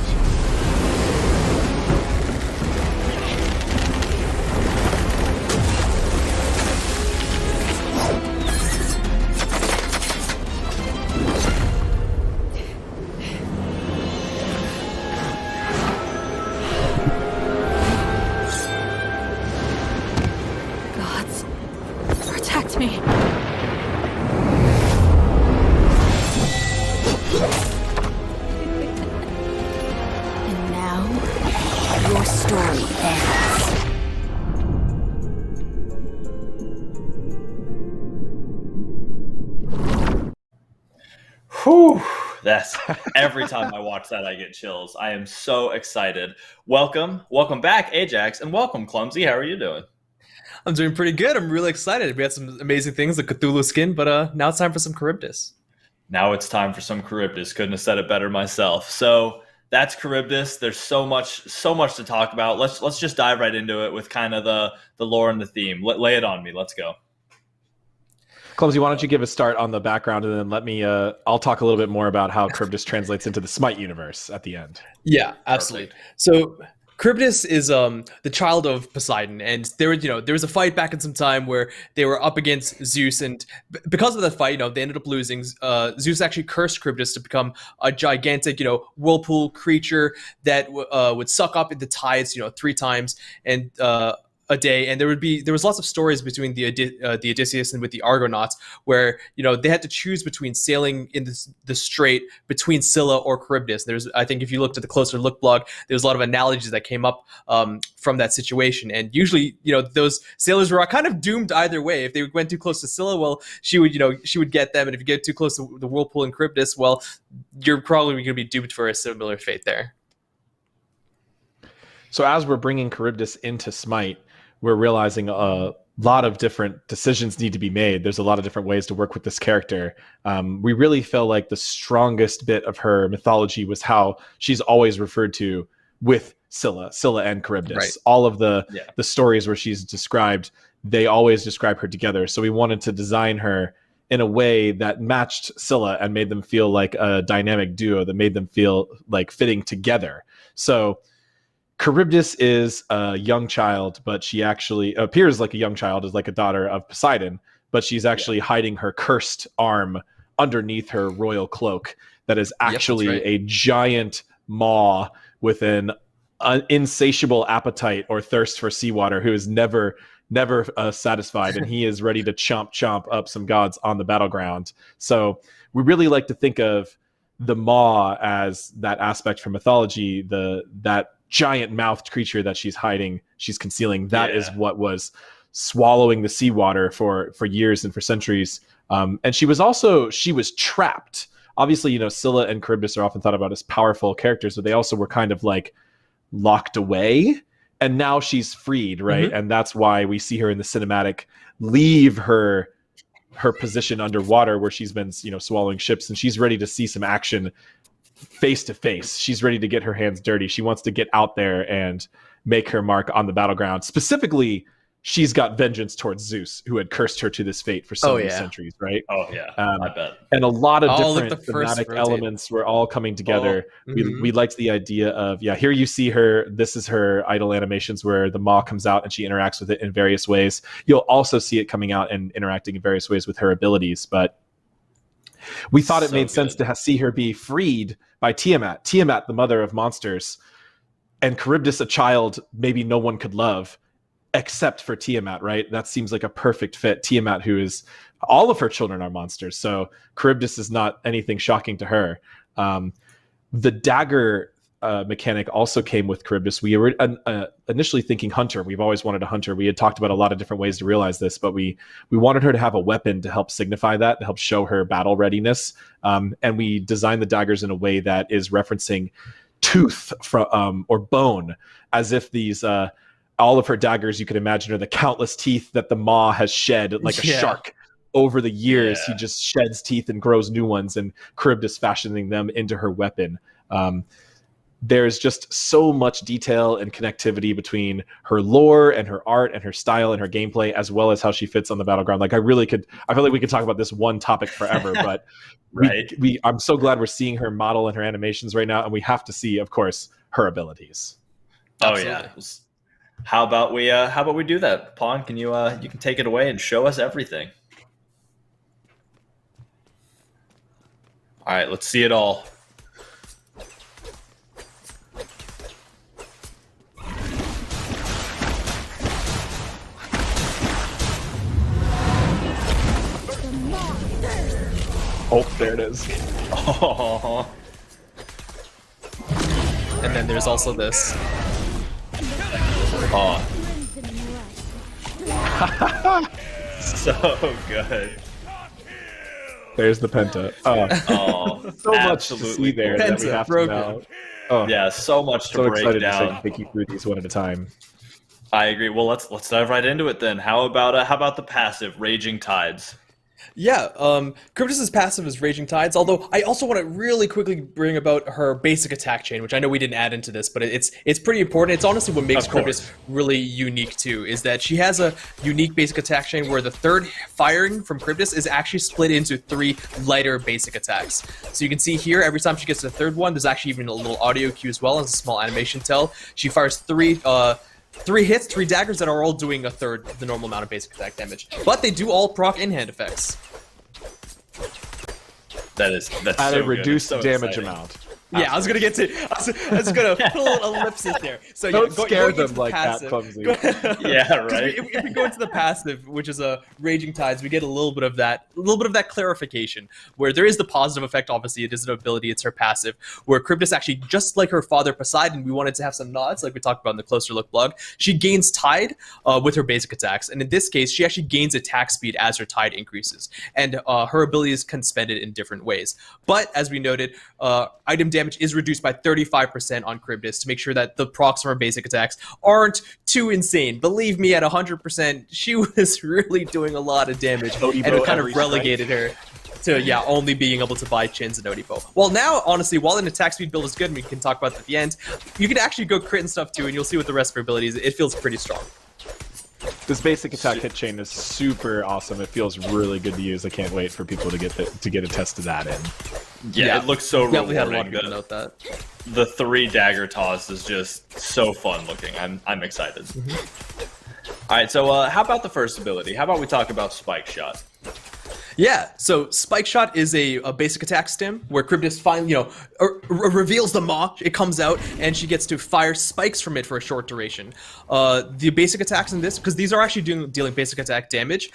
Speaker 1: Gods, protect me. And now, your story ends.
Speaker 12: Whew, that's every time I watch that, I get chills. I am so excited. Welcome back, Ajax, and welcome, Clumsy. How are you doing?
Speaker 5: I'm doing pretty good. I'm really excited. We had some amazing things, the Cthulhu skin, but now it's time for some Charybdis.
Speaker 12: Now it's time for some Charybdis. Couldn't have said it better myself. So that's Charybdis. There's so much to talk about. Let's just dive right into it with kind of the lore and the theme. Lay it on me. Let's go.
Speaker 13: Clumsy, why don't you give a start on the background, and then let me. I'll talk a little bit more about how Charybdis translates into the Smite universe at the end.
Speaker 5: Yeah, absolutely. Perfect. So Charybdis is the child of Poseidon, and there was a fight back in some time where they were up against Zeus, and because of that fight, they ended up losing. Zeus actually cursed Charybdis to become a gigantic, whirlpool creature that would suck up into tides, 3 times and a day. And there was lots of stories between the Odysseus and with the Argonauts where they had to choose between sailing in the strait between Scylla or Charybdis. I think if you looked at the Closer Look blog, there's a lot of analogies that came up from that situation. And usually those sailors were kind of doomed either way. If they went too close to Scylla, well, she would get them, and if you get too close to the whirlpool in Charybdis, well, you're probably going to be doomed for a similar fate there.
Speaker 13: So as we're bringing Charybdis into Smite, we're realizing a lot of different decisions need to be made. There's a lot of different ways to work with this character. We really feel like the strongest bit of her mythology was how she's always referred to with Scylla and Charybdis. Right. All of the stories where she's described, they always describe her together. So we wanted to design her in a way that matched Scylla and made them feel like a dynamic duo, that made them feel like fitting together. So Charybdis is a young child, but she actually appears like a young child, is like a daughter of Poseidon, but she's actually hiding her cursed arm underneath her royal cloak that is actually a giant maw with an insatiable appetite or thirst for seawater, who is never satisfied, and he is ready to chomp up some gods on the battleground. So we really like to think of the maw as that aspect from mythology, that giant mouthed creature that she's concealing. That is what was swallowing the seawater for years and for centuries. And she was trapped. Obviously, Scylla and Charybdis are often thought about as powerful characters, but they also were kind of like locked away. And now she's freed, right? Mm-hmm. And that's why we see her in the cinematic leave her position underwater where she's been, swallowing ships, and she's ready to see some action face to face. She's ready to get her hands dirty. She wants to get out there and make her mark on the battleground. Specifically, she's got vengeance towards Zeus, who had cursed her to this fate for so many centuries, right?
Speaker 12: Oh yeah, I bet.
Speaker 13: And a lot of different thematic elements were all coming together. We liked the idea of, here you see her, this is her idle animations where the maw comes out and she interacts with it in various ways. You'll also see it coming out and interacting in various ways with her abilities, but we thought it made sense to see her be freed by Tiamat, the mother of monsters, and Charybdis, a child maybe no one could love except for Tiamat, right? That seems like a perfect fit. Tiamat, who is, all of her children are monsters, so Charybdis is not anything shocking to her. The dagger mechanic also came with Charybdis. We were initially thinking hunter. We've always wanted a hunter. We had talked about a lot of different ways to realize this, but we wanted her to have a weapon to help signify that, to help show her battle readiness. And we designed the daggers in a way that is referencing tooth from or bone, as if these all of her daggers, you could imagine, are the countless teeth that the maw has shed like a shark over the years. He just sheds teeth and grows new ones, and Charybdis fashioning them into her weapon. there's just so much detail and connectivity between her lore and her art and her style and her gameplay, as well as how she fits on the battleground. Like I feel like we could talk about this one topic forever, but
Speaker 12: Right.
Speaker 13: I'm so glad we're seeing her model and her animations right now, and we have to see, of course, her abilities.
Speaker 12: Oh yeah. How about we do that? Pawn, can you can take it away and show us everything. All right, let's see it all.
Speaker 13: Oh, there it is.
Speaker 12: Oh.
Speaker 5: And then there's also this.
Speaker 12: Oh. So good.
Speaker 13: There's the Penta. Oh, so much to see there that we have to know. Oh,
Speaker 12: yeah, so much to
Speaker 13: so
Speaker 12: break
Speaker 13: excited
Speaker 12: down.
Speaker 13: to take you through these one at a time.
Speaker 12: I agree. Well, let's dive right into it then. How about the passive, Raging Tides?
Speaker 5: Yeah, Cryptus's passive is Raging Tides, although I also want to really quickly bring about her basic attack chain, which I know we didn't add into this, but it's pretty important. It's honestly what makes Cryptus really unique too, is that she has a unique basic attack chain where the third firing from Cryptus is actually split into 3 lighter basic attacks. So you can see here, every time she gets to the third one, there's actually even a little audio cue as well as a small animation tell. She fires 3 hits, 3 daggers that are all doing a third the normal amount of basic attack damage. But they do all proc in-hand effects.
Speaker 12: That's
Speaker 13: at
Speaker 12: so
Speaker 13: a reduced
Speaker 12: so
Speaker 13: damage
Speaker 12: exciting.
Speaker 13: amount.
Speaker 5: Yeah, I was gonna get to. I was gonna put a little ellipsis there. So
Speaker 13: Don't
Speaker 5: yeah,
Speaker 13: scare
Speaker 5: going
Speaker 13: them
Speaker 5: into the
Speaker 13: like
Speaker 5: passive,
Speaker 13: that, clumsy.
Speaker 12: Yeah, right.
Speaker 5: If we go into the passive, which is a Raging Tides, we get a little bit of that clarification, where there is the positive effect. Obviously, it is an ability; it's her passive. Where Cryptus actually, just like her father Poseidon, we wanted to have some nods, like we talked about in the Closer Look blog. She gains Tide with her basic attacks, and in this case, she actually gains attack speed as her Tide increases, and her abilities can spend it in different ways. But as we noted, item damage is reduced by 35% on Cryptus to make sure that the procs from her basic attacks aren't too insane. Believe me, at 100%, she was really doing a lot of damage, and it kind of relegated her to only being able to buy chins and Odipo. Well, now, honestly, while an attack speed build is good, and we can talk about that at the end, you can actually go crit and stuff too, and you'll see with the rest of her abilities, it feels pretty strong.
Speaker 13: This basic attack hit chain is super awesome. It feels really good to use. I can't wait for people to get a test of that in.
Speaker 12: Yeah, it looks so rewarding.
Speaker 5: We had a lot of people note that.
Speaker 12: The 3 dagger toss is just so fun looking. I'm excited. All right, so how about the first ability? How about we talk about Spike Shot?
Speaker 5: Yeah, so Spike Shot is a basic attack stim where Cryptus finally, reveals the maw. It comes out, and she gets to fire spikes from it for a short duration. The basic attacks in this, because these are actually dealing basic attack damage,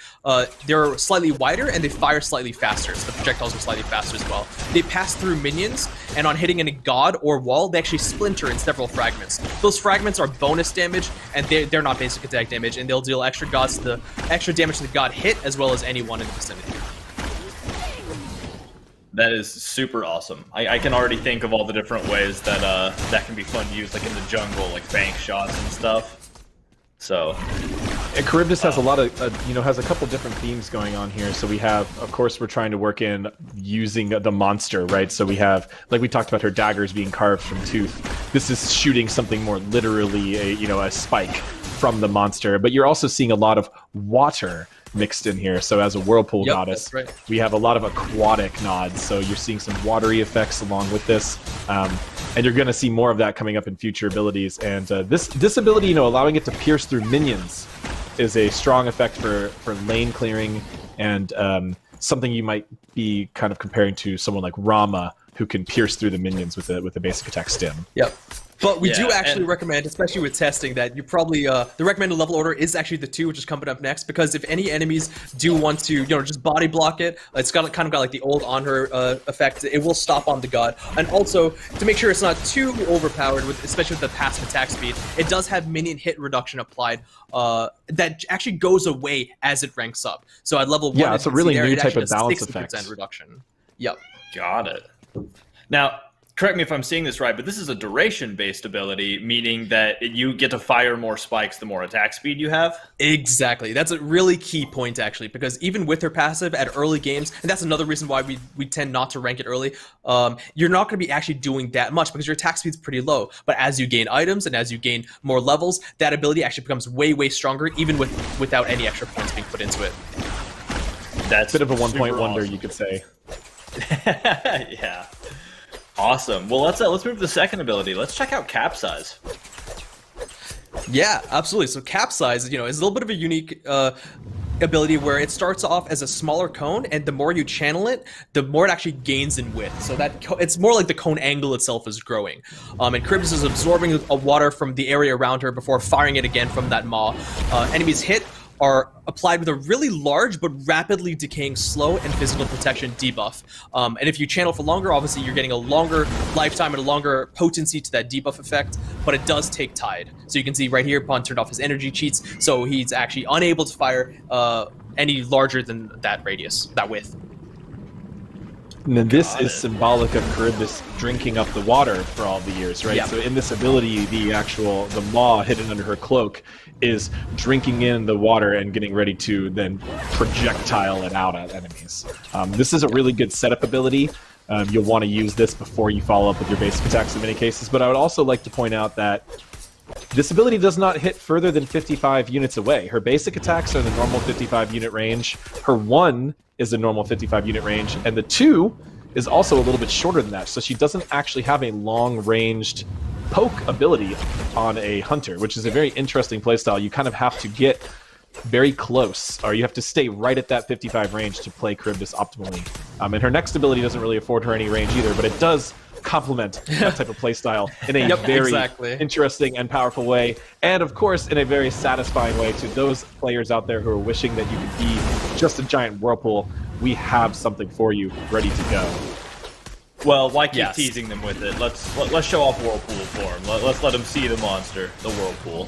Speaker 5: they're slightly wider and they fire slightly faster, so the projectiles are slightly faster as well. They pass through minions, and on hitting any god or wall, they actually splinter in several fragments. Those fragments are bonus damage, and they're not basic attack damage, and they'll deal extra damage to the god hit, as well as anyone in the vicinity.
Speaker 12: That is super awesome. I can already think of all the different ways that that can be fun to use, like in the jungle, like bank shots and stuff. So,
Speaker 13: and Charybdis has a lot of, has a couple different themes going on here. So we have, of course, we're trying to work in using the monster, right? So we have, like we talked about, her daggers being carved from tooth. This is shooting something more literally, a spike from the monster. But you're also seeing a lot of water mixed in here. So as a whirlpool goddess, we have a lot of aquatic nods. So you're seeing some watery effects along with this. And you're going to see more of that coming up in future abilities. And this ability, allowing it to pierce through minions is a strong effect for lane clearing, and something you might be kind of comparing to someone like Rama, who can pierce through the minions with a basic attack stim.
Speaker 5: Yep. But we do actually recommend, especially with testing, that you probably, the recommended level order is actually the 2, which is coming up next, because if any enemies do want to, just body block it, it's kind of got like the old on her effect, it will stop on the god. And also, to make sure it's not too overpowered, especially with the passive attack speed, it does have minion hit reduction applied that actually goes away as it ranks up. So at level 1,
Speaker 13: it's a really new type of balance effect.
Speaker 5: 60% reduction. Yep.
Speaker 12: Got it. Now, correct me if I'm seeing this right, but this is a duration-based ability, meaning that you get to fire more spikes the more attack speed you have?
Speaker 5: Exactly. That's a really key point, actually, because even with her passive at early games, and that's another reason why we tend not to rank it early, you're not going to be actually doing that much because your attack speed's pretty low. But as you gain items and as you gain more levels, that ability actually becomes way, way stronger, even without any extra points being put into it.
Speaker 12: That's
Speaker 13: a bit of a one-point wonder,
Speaker 12: awesome.
Speaker 13: you could say.
Speaker 12: Yeah. Awesome. Well, let's move to the second ability. Let's check out Capsize.
Speaker 5: Yeah, absolutely. So Capsize, is a little bit of a unique ability where it starts off as a smaller cone, and the more you channel it, the more it actually gains in width. So that it's more like the cone angle itself is growing. And Charybdis is absorbing water from the area around her before firing it again from that maw. Enemies hit are applied with a really large but rapidly decaying slow and physical protection debuff. And if you channel for longer, obviously you're getting a longer lifetime and a longer potency to that debuff effect, but it does take Tide. So you can see right here, Pawn turned off his energy cheats, so he's actually unable to fire any larger than that radius, that width.
Speaker 13: And then this is symbolic of Charybdis drinking up the water for all the years, right?
Speaker 5: Yeah.
Speaker 13: So in this ability, the maw hidden under her cloak is drinking in the water and getting ready to then projectile it out at enemies. This is a really good setup ability. You'll want to use this before you follow up with your basic attacks in many cases, but I would also like to point out that this ability does not hit further than 55 units away. Her basic attacks are the normal 55 unit range. Her 1 is the normal 55 unit range, and the 2 is also a little bit shorter than that, so she doesn't actually have a long-ranged poke ability on a hunter, which is a very interesting playstyle. You kind of have to get very close, or you have to stay right at that 55 range to play Charybdis optimally. And her next ability doesn't really afford her any range either, but it does complement that type of playstyle in a very interesting and powerful way, and of course in a very satisfying way to those players out there who are wishing that you could be just a giant whirlpool. We have something for you ready to go.
Speaker 12: Well, why keep teasing them with it? Let's show off Whirlpool form. Let's let them see the monster, the Whirlpool.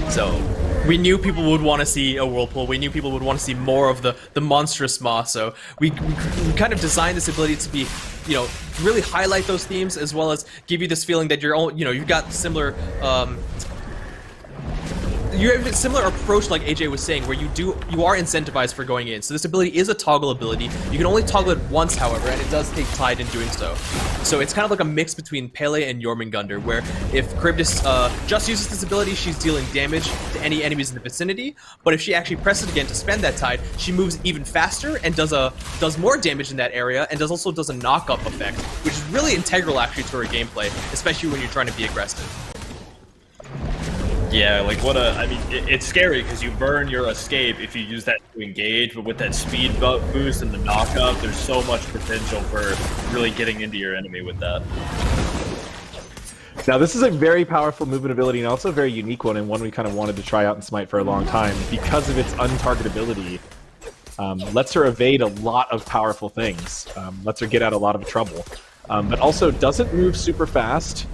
Speaker 5: So we knew people would want to see a Whirlpool. We knew people would want to see more of the monstrous maw. So we kind of designed this ability to be, really highlight those themes as well as give you this feeling that you've got similar. You have a similar approach, like AJ was saying, where you are incentivized for going in. So this ability is a toggle ability. You can only toggle it once, however, and it does take Tide in doing so. So it's kind of like a mix between Pele and Jormungandr, where if Charybdis just uses this ability, she's dealing damage to any enemies in the vicinity. But if she actually presses again to spend that Tide, she moves even faster and does more damage in that area, and also does a knock-up effect, which is really integral actually to her gameplay, especially when you're trying to be aggressive.
Speaker 12: Yeah, it's scary because you burn your escape if you use that to engage, but with that speed boost and the knock-up, there's so much potential for really getting into your enemy with that.
Speaker 13: Now, this is a very powerful movement ability and also a very unique one, and one we kind of wanted to try out in Smite for a long time because of its untargetability. Lets her evade a lot of powerful things, lets her get out a lot of trouble, but also doesn't move super fast,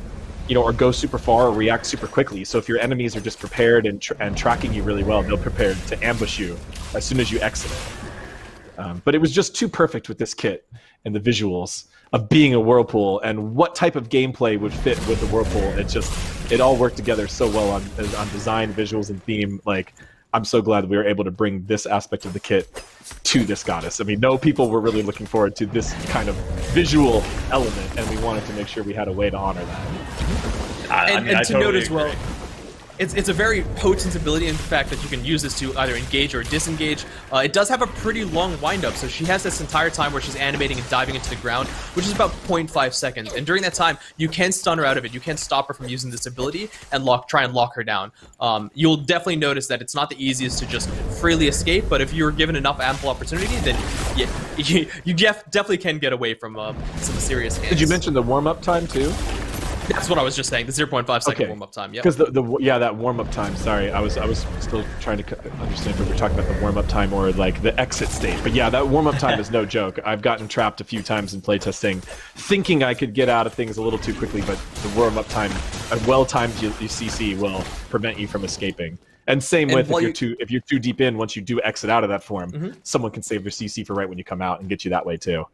Speaker 13: or go super far or react super quickly. So if your enemies are just prepared and tracking you really well, they'll prepare to ambush you as soon as you exit it. But it was just too perfect with this kit and the visuals of being a Whirlpool and what type of gameplay would fit with the Whirlpool. It all worked together so well on design, visuals, and theme. I'm so glad we were able to bring this aspect of the kit to this goddess. I mean, no people were really looking forward to this kind of visual element, and we wanted to make sure we had a way to honor that.
Speaker 5: And to note as well, it's a very potent ability in the fact that you can use this to either engage or disengage. It does have a pretty long wind-up, so she has this entire time where she's animating and diving into the ground, which is about 0.5 seconds. And during that time, you can stun her out of it. You can stop her from using this ability and try and lock her down. You'll definitely notice that it's not the easiest to just freely escape, but if you're given enough ample opportunity, then you definitely can get away from some serious hands.
Speaker 13: Did you mention the warm-up time, too?
Speaker 5: That's what I was just saying. The 0.5 second warm-up time. Yeah.
Speaker 13: Because that warm-up time. Sorry, I was still trying to understand if we were talking about the warm-up time or the exit state. But yeah, that warm-up time is no joke. I've gotten trapped a few times in playtesting, thinking I could get out of things a little too quickly, but the warm-up time, a well-timed CC will prevent you from escaping. And same with if you're too deep in, once you do exit out of that form, someone can save your CC for right when you come out and get you that way too.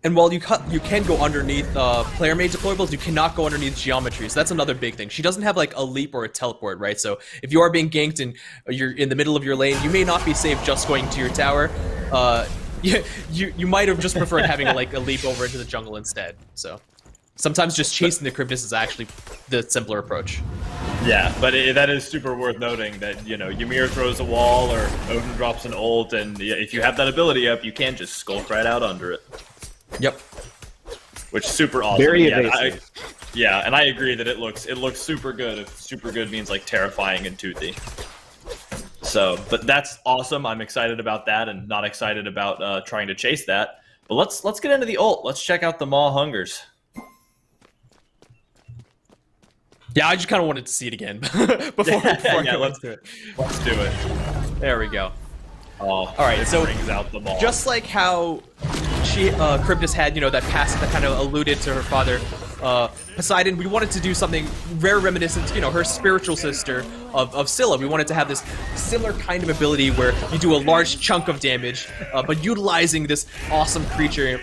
Speaker 5: And while you can go underneath player-made deployables, you cannot go underneath geometry. So that's another big thing. She doesn't have like a leap or a teleport, right? So if you are being ganked and you're in the middle of your lane, you may not be safe just going to your tower. You might have just preferred having like a leap over into the jungle instead. So sometimes just chasing the Cryptus is actually the simpler approach.
Speaker 12: Yeah, but that is super worth noting that, you know, Ymir throws a wall or Odin drops an ult, and if you have that ability up, you can just skulk right out under it.
Speaker 5: Yep.
Speaker 12: Which is super awesome.
Speaker 13: Very evasive.
Speaker 12: Yeah, and I agree that it looks super good. If super good means like terrifying and toothy. So, but that's awesome. I'm excited about that, and not excited about trying to chase that. But let's get into the ult. Let's check out the Maw Hungers.
Speaker 5: Yeah, I just kind of wanted to see it again before
Speaker 12: yeah,
Speaker 5: let's do it.
Speaker 12: Let's do it.
Speaker 5: There we go.
Speaker 12: Oh,
Speaker 5: all right. So
Speaker 12: brings out the Maw.
Speaker 5: Just like how Cryptus had, you know, that passive that kind of alluded to her father, Poseidon, we wanted to do something very reminiscent to, you know, her spiritual sister of Scylla. We wanted to have this similar kind of ability where you do a large chunk of damage, but utilizing this awesome creature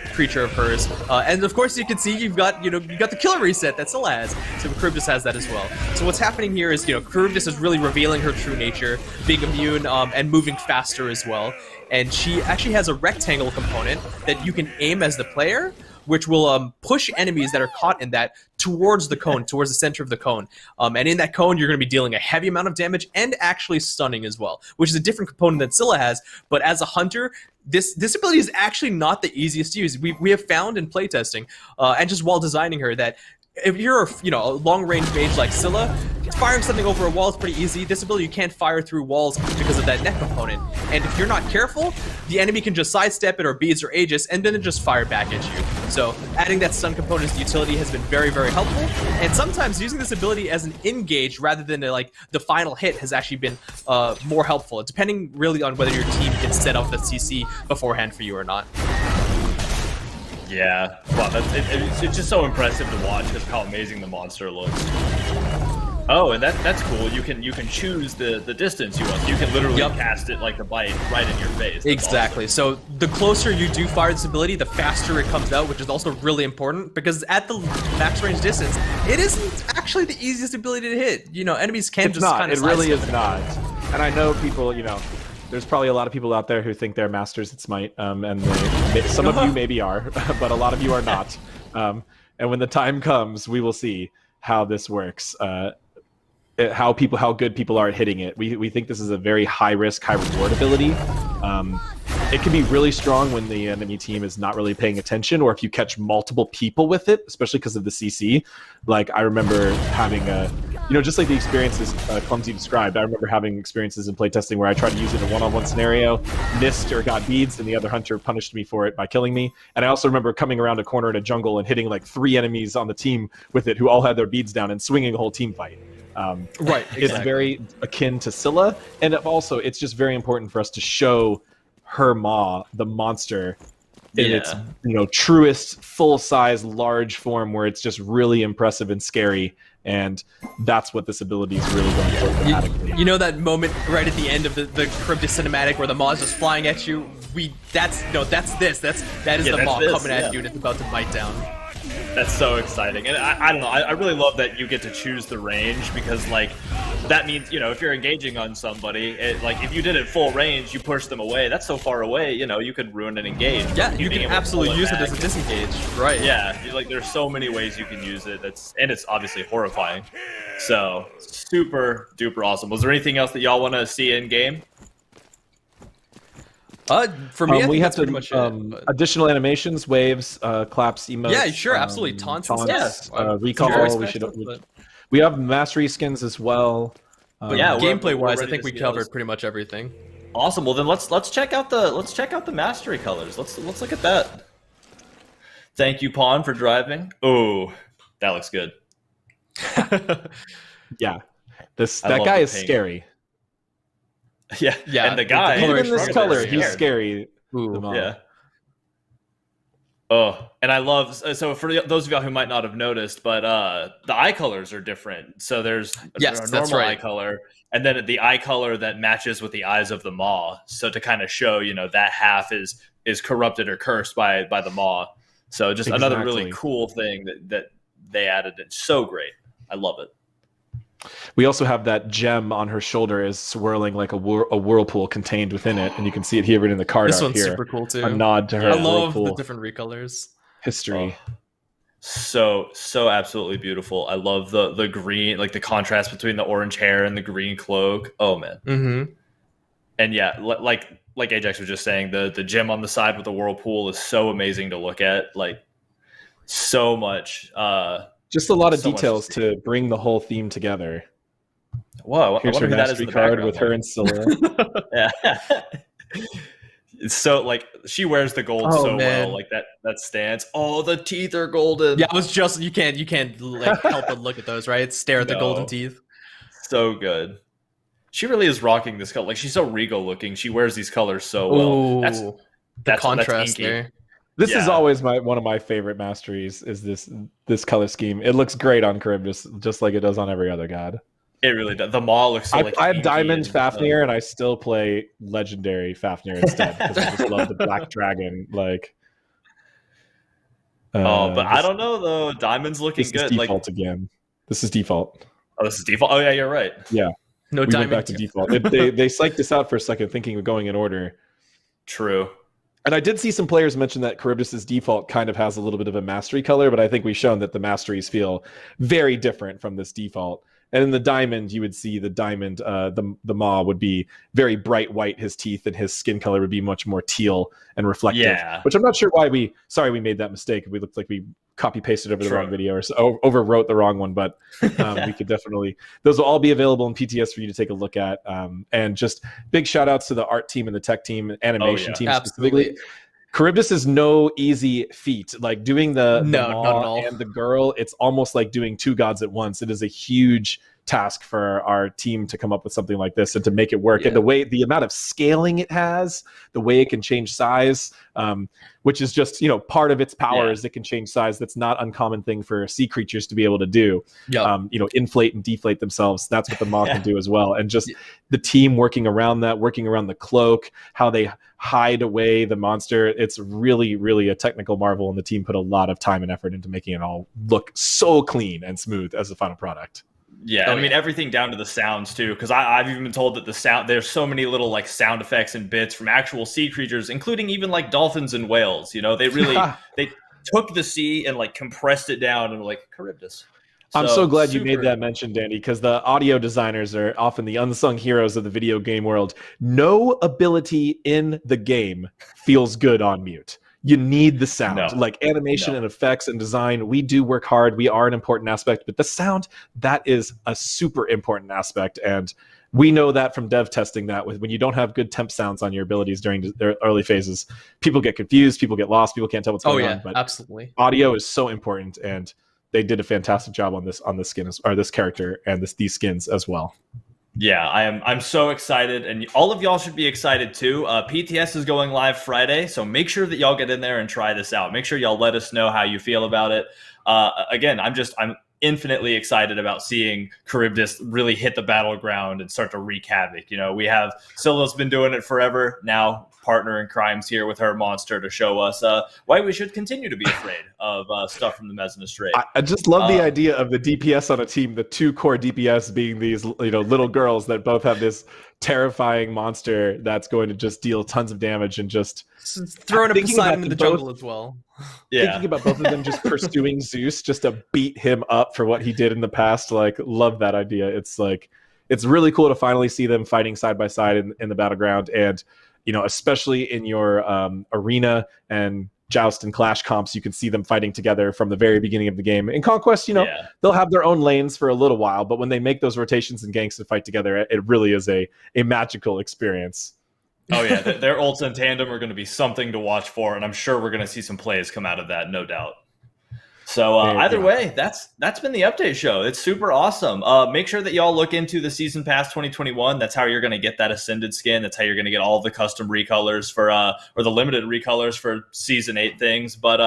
Speaker 5: of hers. And of course, you can see you've got the killer reset that Scylla has. So Cryptus has that as well. So what's happening here is, you know, Cryptus is really revealing her true nature, being immune and moving faster as well. And she actually has a rectangle component that you can aim as the player, which will push enemies that are caught in that towards the cone, towards the center of the cone. And in that cone, you're going to be dealing a heavy amount of damage and actually stunning as well, which is a different component than Scylla has. But as a hunter, this ability is actually not the easiest to use. We have found in playtesting, and just while designing her, that if you're a long-range mage like Scylla, firing something over a wall is pretty easy. This ability, you can't fire through walls because of that net component. And if you're not careful, the enemy can just sidestep it or beads or Aegis, and then it just fire back at you. So adding that stun component to utility has been very, very helpful. And sometimes using this ability as an engage rather than like the final hit has actually been more helpful, depending really on whether your team can set up the CC beforehand for you or not.
Speaker 12: Yeah, wow, it's just so impressive to watch just how amazing the monster looks. Oh, and that's cool. You can choose the distance you want. So you can literally cast it like a bite right in your face. That's
Speaker 5: exactly.
Speaker 12: Awesome.
Speaker 5: So the closer you do fire this ability, the faster it comes out, which is also really important because at the max range distance, it isn't actually the easiest ability to hit. You know, enemies can just kind of.
Speaker 13: It really is not. And I know people, you know, there's probably a lot of people out there who think they're masters at Smite, and some of you maybe are, but a lot of you are not. And when the time comes, we will see how this works. How good people are at hitting it. We think this is a very high risk, high reward ability. It can be really strong when the enemy team is not really paying attention, or if you catch multiple people with it, especially because of the CC. Like I remember having just like the experiences Clumsy described. I remember having experiences in playtesting where I tried to use it in a one-on-one scenario, missed or got beads, and the other hunter punished me for it by killing me. And I also remember coming around a corner in a jungle and hitting like 3 enemies on the team with it who all had their beads down and swinging a whole team fight.
Speaker 5: Right, exactly.
Speaker 13: It's very akin to Scylla, and also it's just very important for us to show her Maw, the monster, in its truest, full-size, large form, where it's just really impressive and scary, and that's what this ability is really going for thematically.
Speaker 5: You know that moment right at the end of the Cryptus cinematic where the Maw is just flying at you? That is the Maw coming at you and it's about to bite down.
Speaker 12: That's so exciting. And I don't know, I really love that you get to choose the range, because like that means, you know, if you're engaging on somebody, like if you did it full range, you push them away, that's so far away, you know, you could ruin an engage.
Speaker 5: Yeah, you can absolutely use it as a disengage, right?
Speaker 12: Yeah, like there's so many ways you can use it. And it's obviously horrifying. So super duper awesome. Was there anything else that y'all want to see in game?
Speaker 5: For me,
Speaker 13: we have
Speaker 5: pretty much
Speaker 13: additional animations, waves, claps, emotes.
Speaker 5: Yeah, sure, absolutely. Taunts and stuff.
Speaker 13: Recall. We have mastery skins as well.
Speaker 5: But yeah, gameplay-wise, I think we covered pretty much everything.
Speaker 12: Awesome. Well, then let's check out the mastery colors. Let's look at that. Thank you, Pawn, for driving. Oh, that looks good.
Speaker 13: Yeah, that guy is scary.
Speaker 12: Yeah, and the guy
Speaker 13: even in this color, he's scary.
Speaker 5: Ooh,
Speaker 12: yeah. Oh, and I love, so for those of y'all who might not have noticed, but the eye colors are different. So there's a normal eye color, and then the eye color that matches with the eyes of the Maw. So to kind of show, you know, that half is corrupted or cursed by the Maw. So just another really cool thing that they added. It's so great. I love it.
Speaker 13: We also have that gem on her shoulder is swirling like a whirlpool contained within it, and you can see it here in the card
Speaker 5: This
Speaker 13: art
Speaker 5: one's
Speaker 13: here.
Speaker 5: super cool too.
Speaker 13: A nod to her
Speaker 5: I love
Speaker 13: whirlpool
Speaker 5: the different recolors.
Speaker 13: history.
Speaker 12: So absolutely beautiful. I love the green, like the contrast between the orange hair and the green cloak. Oh man.
Speaker 5: Mm-hmm.
Speaker 12: And yeah, like Ajax was just saying, the gem on the side with the whirlpool is so amazing to look at. Like so much.
Speaker 13: Just a lot of details to bring the whole theme together.
Speaker 12: Whoa!
Speaker 13: Here's her mastery card with her and Scylla.
Speaker 12: Yeah. It's so like she wears the gold well, like that stance. Oh, the teeth are golden.
Speaker 5: Yeah, it was just you can't like help but look at those, right? Stare at the golden teeth.
Speaker 12: So good. She really is rocking this color. Like she's so regal looking. She wears these colors so well. That's
Speaker 5: the contrast there.
Speaker 13: This is always one of my favorite masteries. Is this color scheme? It looks great on Charybdis, just like it does on every other god.
Speaker 12: It really does. The Maw looks so
Speaker 13: I have Diamond Fafnir, and I still play Legendary Fafnir instead because I just love the Black Dragon. Like,
Speaker 12: but I don't know though. Diamond's looking
Speaker 13: this
Speaker 12: good.
Speaker 13: Is default again. This is default.
Speaker 12: Oh, this is default. Oh yeah, you're right.
Speaker 13: Yeah,
Speaker 5: no
Speaker 13: we
Speaker 5: diamond.
Speaker 13: Went back to default. They psyched this out for a second, thinking of going in order.
Speaker 12: True.
Speaker 13: And I did see some players mention that Charybdis' default kind of has a little bit of a mastery color, but I think we've shown that the masteries feel very different from this default. And in the diamond, you would see the diamond, the Maw would be very bright white, his teeth, and his skin color would be much more teal and reflective.
Speaker 12: Yeah.
Speaker 13: Which I'm not sure why we made that mistake. We looked like we copy-pasted over the wrong video or so, overwrote the wrong one, but we could definitely, those will all be available in PTS for you to take a look at. And just big shout outs to the art team and the tech team, animation team specifically. Charybdis is no easy feat. Like doing the Maw and the girl, it's almost like doing two gods at once. It is a huge task for our team to come up with something like this and to make it work. And the amount of scaling it has, the way it can change size, which is just, part of its power is it can change size. That's not uncommon thing for sea creatures to be able to do. Inflate and deflate themselves. That's what the Maw can do as well. And just the team working around that, working around the cloak, how they hide away the monster. It's really, really a technical marvel, and the team put a lot of time and effort into making it all look so clean and smooth as the final product.
Speaker 12: Yeah, I mean everything down to the sounds too, because I've even been told that the sound, there's so many little like sound effects and bits from actual sea creatures, including even like dolphins and whales. They really they took the sea and like compressed it down and like Charybdis.
Speaker 13: I'm so glad you made that mention, Danny, because the audio designers are often the unsung heroes of the video game world. No ability in the game feels good on mute. You need the sound, like animation and effects and design. We do work hard. We are an important aspect, but the sound, that is a super important aspect. And we know that from dev testing that when you don't have good temp sounds on your abilities during their early phases, people get confused, people get lost, people can't tell what's going on. But
Speaker 5: absolutely.
Speaker 13: Audio is so important, and they did a fantastic job on this skin or this character and these skins as well.
Speaker 12: Yeah, I'm so excited, and all of y'all should be excited too. PTS is going live Friday, so make sure that y'all get in there and try this out. Make sure y'all let us know how you feel about it. Again, I'm infinitely excited about seeing Charybdis really hit the battleground and start to wreak havoc. We have Scylla's been doing it forever. Now partner in crimes here with her monster to show us why we should continue to be afraid of stuff from the Mezzanus trade.
Speaker 13: I just love the idea of the DPS on a team, the two core DPS being these little girls that both have this terrifying monster that's going to just deal tons of damage and just
Speaker 5: throwing a Poseidon in the jungle as well.
Speaker 13: Thinking about both of them just pursuing Zeus just to beat him up for what he did in the past. Like, love that idea. It's really cool to finally see them fighting side by side in the battleground, and especially in your arena and joust and clash comps, you can see them fighting together from the very beginning of the game. In Conquest, they'll have their own lanes for a little while, but when they make those rotations and ganks and fight together, it really is a magical experience.
Speaker 12: Oh yeah, their ults in tandem are going to be something to watch for, and I'm sure we're going to see some plays come out of that, no doubt. So either way, that's been the update show. It's super awesome. Make sure that y'all look into the Season Pass 2021. That's how you're going to get that Ascended skin. That's how you're going to get all the custom recolors for or the limited recolors for Season 8 things. But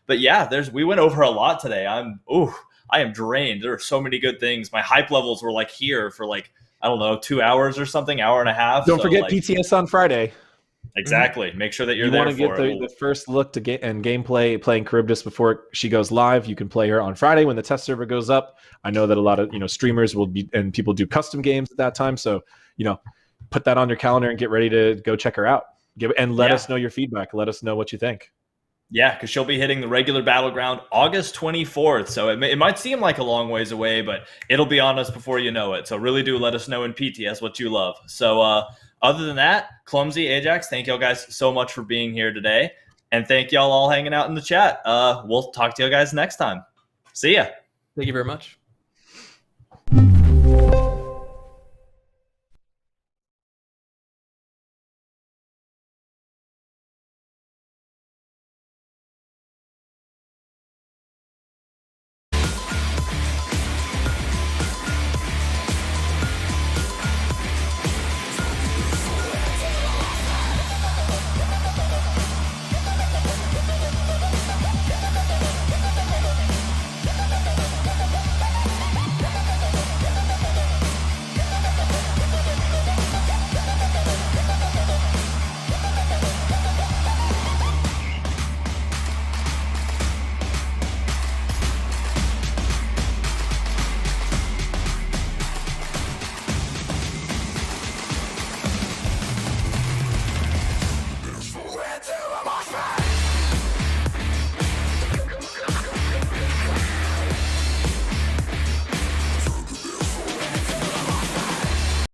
Speaker 12: yeah, we went over a lot today. I am drained. There are so many good things. My hype levels were like here for like, I don't know, 2 hours or something, hour and a half.
Speaker 13: Don't forget PTS on Friday.
Speaker 12: Exactly. Make sure that you're
Speaker 13: you
Speaker 12: there
Speaker 13: want to
Speaker 12: for
Speaker 13: get
Speaker 12: it.
Speaker 13: the first look to get and gameplay playing Charybdis before she goes live. You can play her on Friday when the test server goes up. I know that a lot of streamers will be and people do custom games at that time, so put that on your calendar and get ready to go check her out. Let us know your feedback. Let us know what you think.
Speaker 12: Yeah, because she'll be hitting the regular Battleground August 24th. So it might seem like a long ways away, but it'll be on us before you know it. So really do let us know in PTS what you love. So other than that, Clumsy, Ajax, thank y'all guys so much for being here today. And thank y'all all hanging out in the chat. We'll talk to you guys next time. See ya.
Speaker 5: Thank you very much.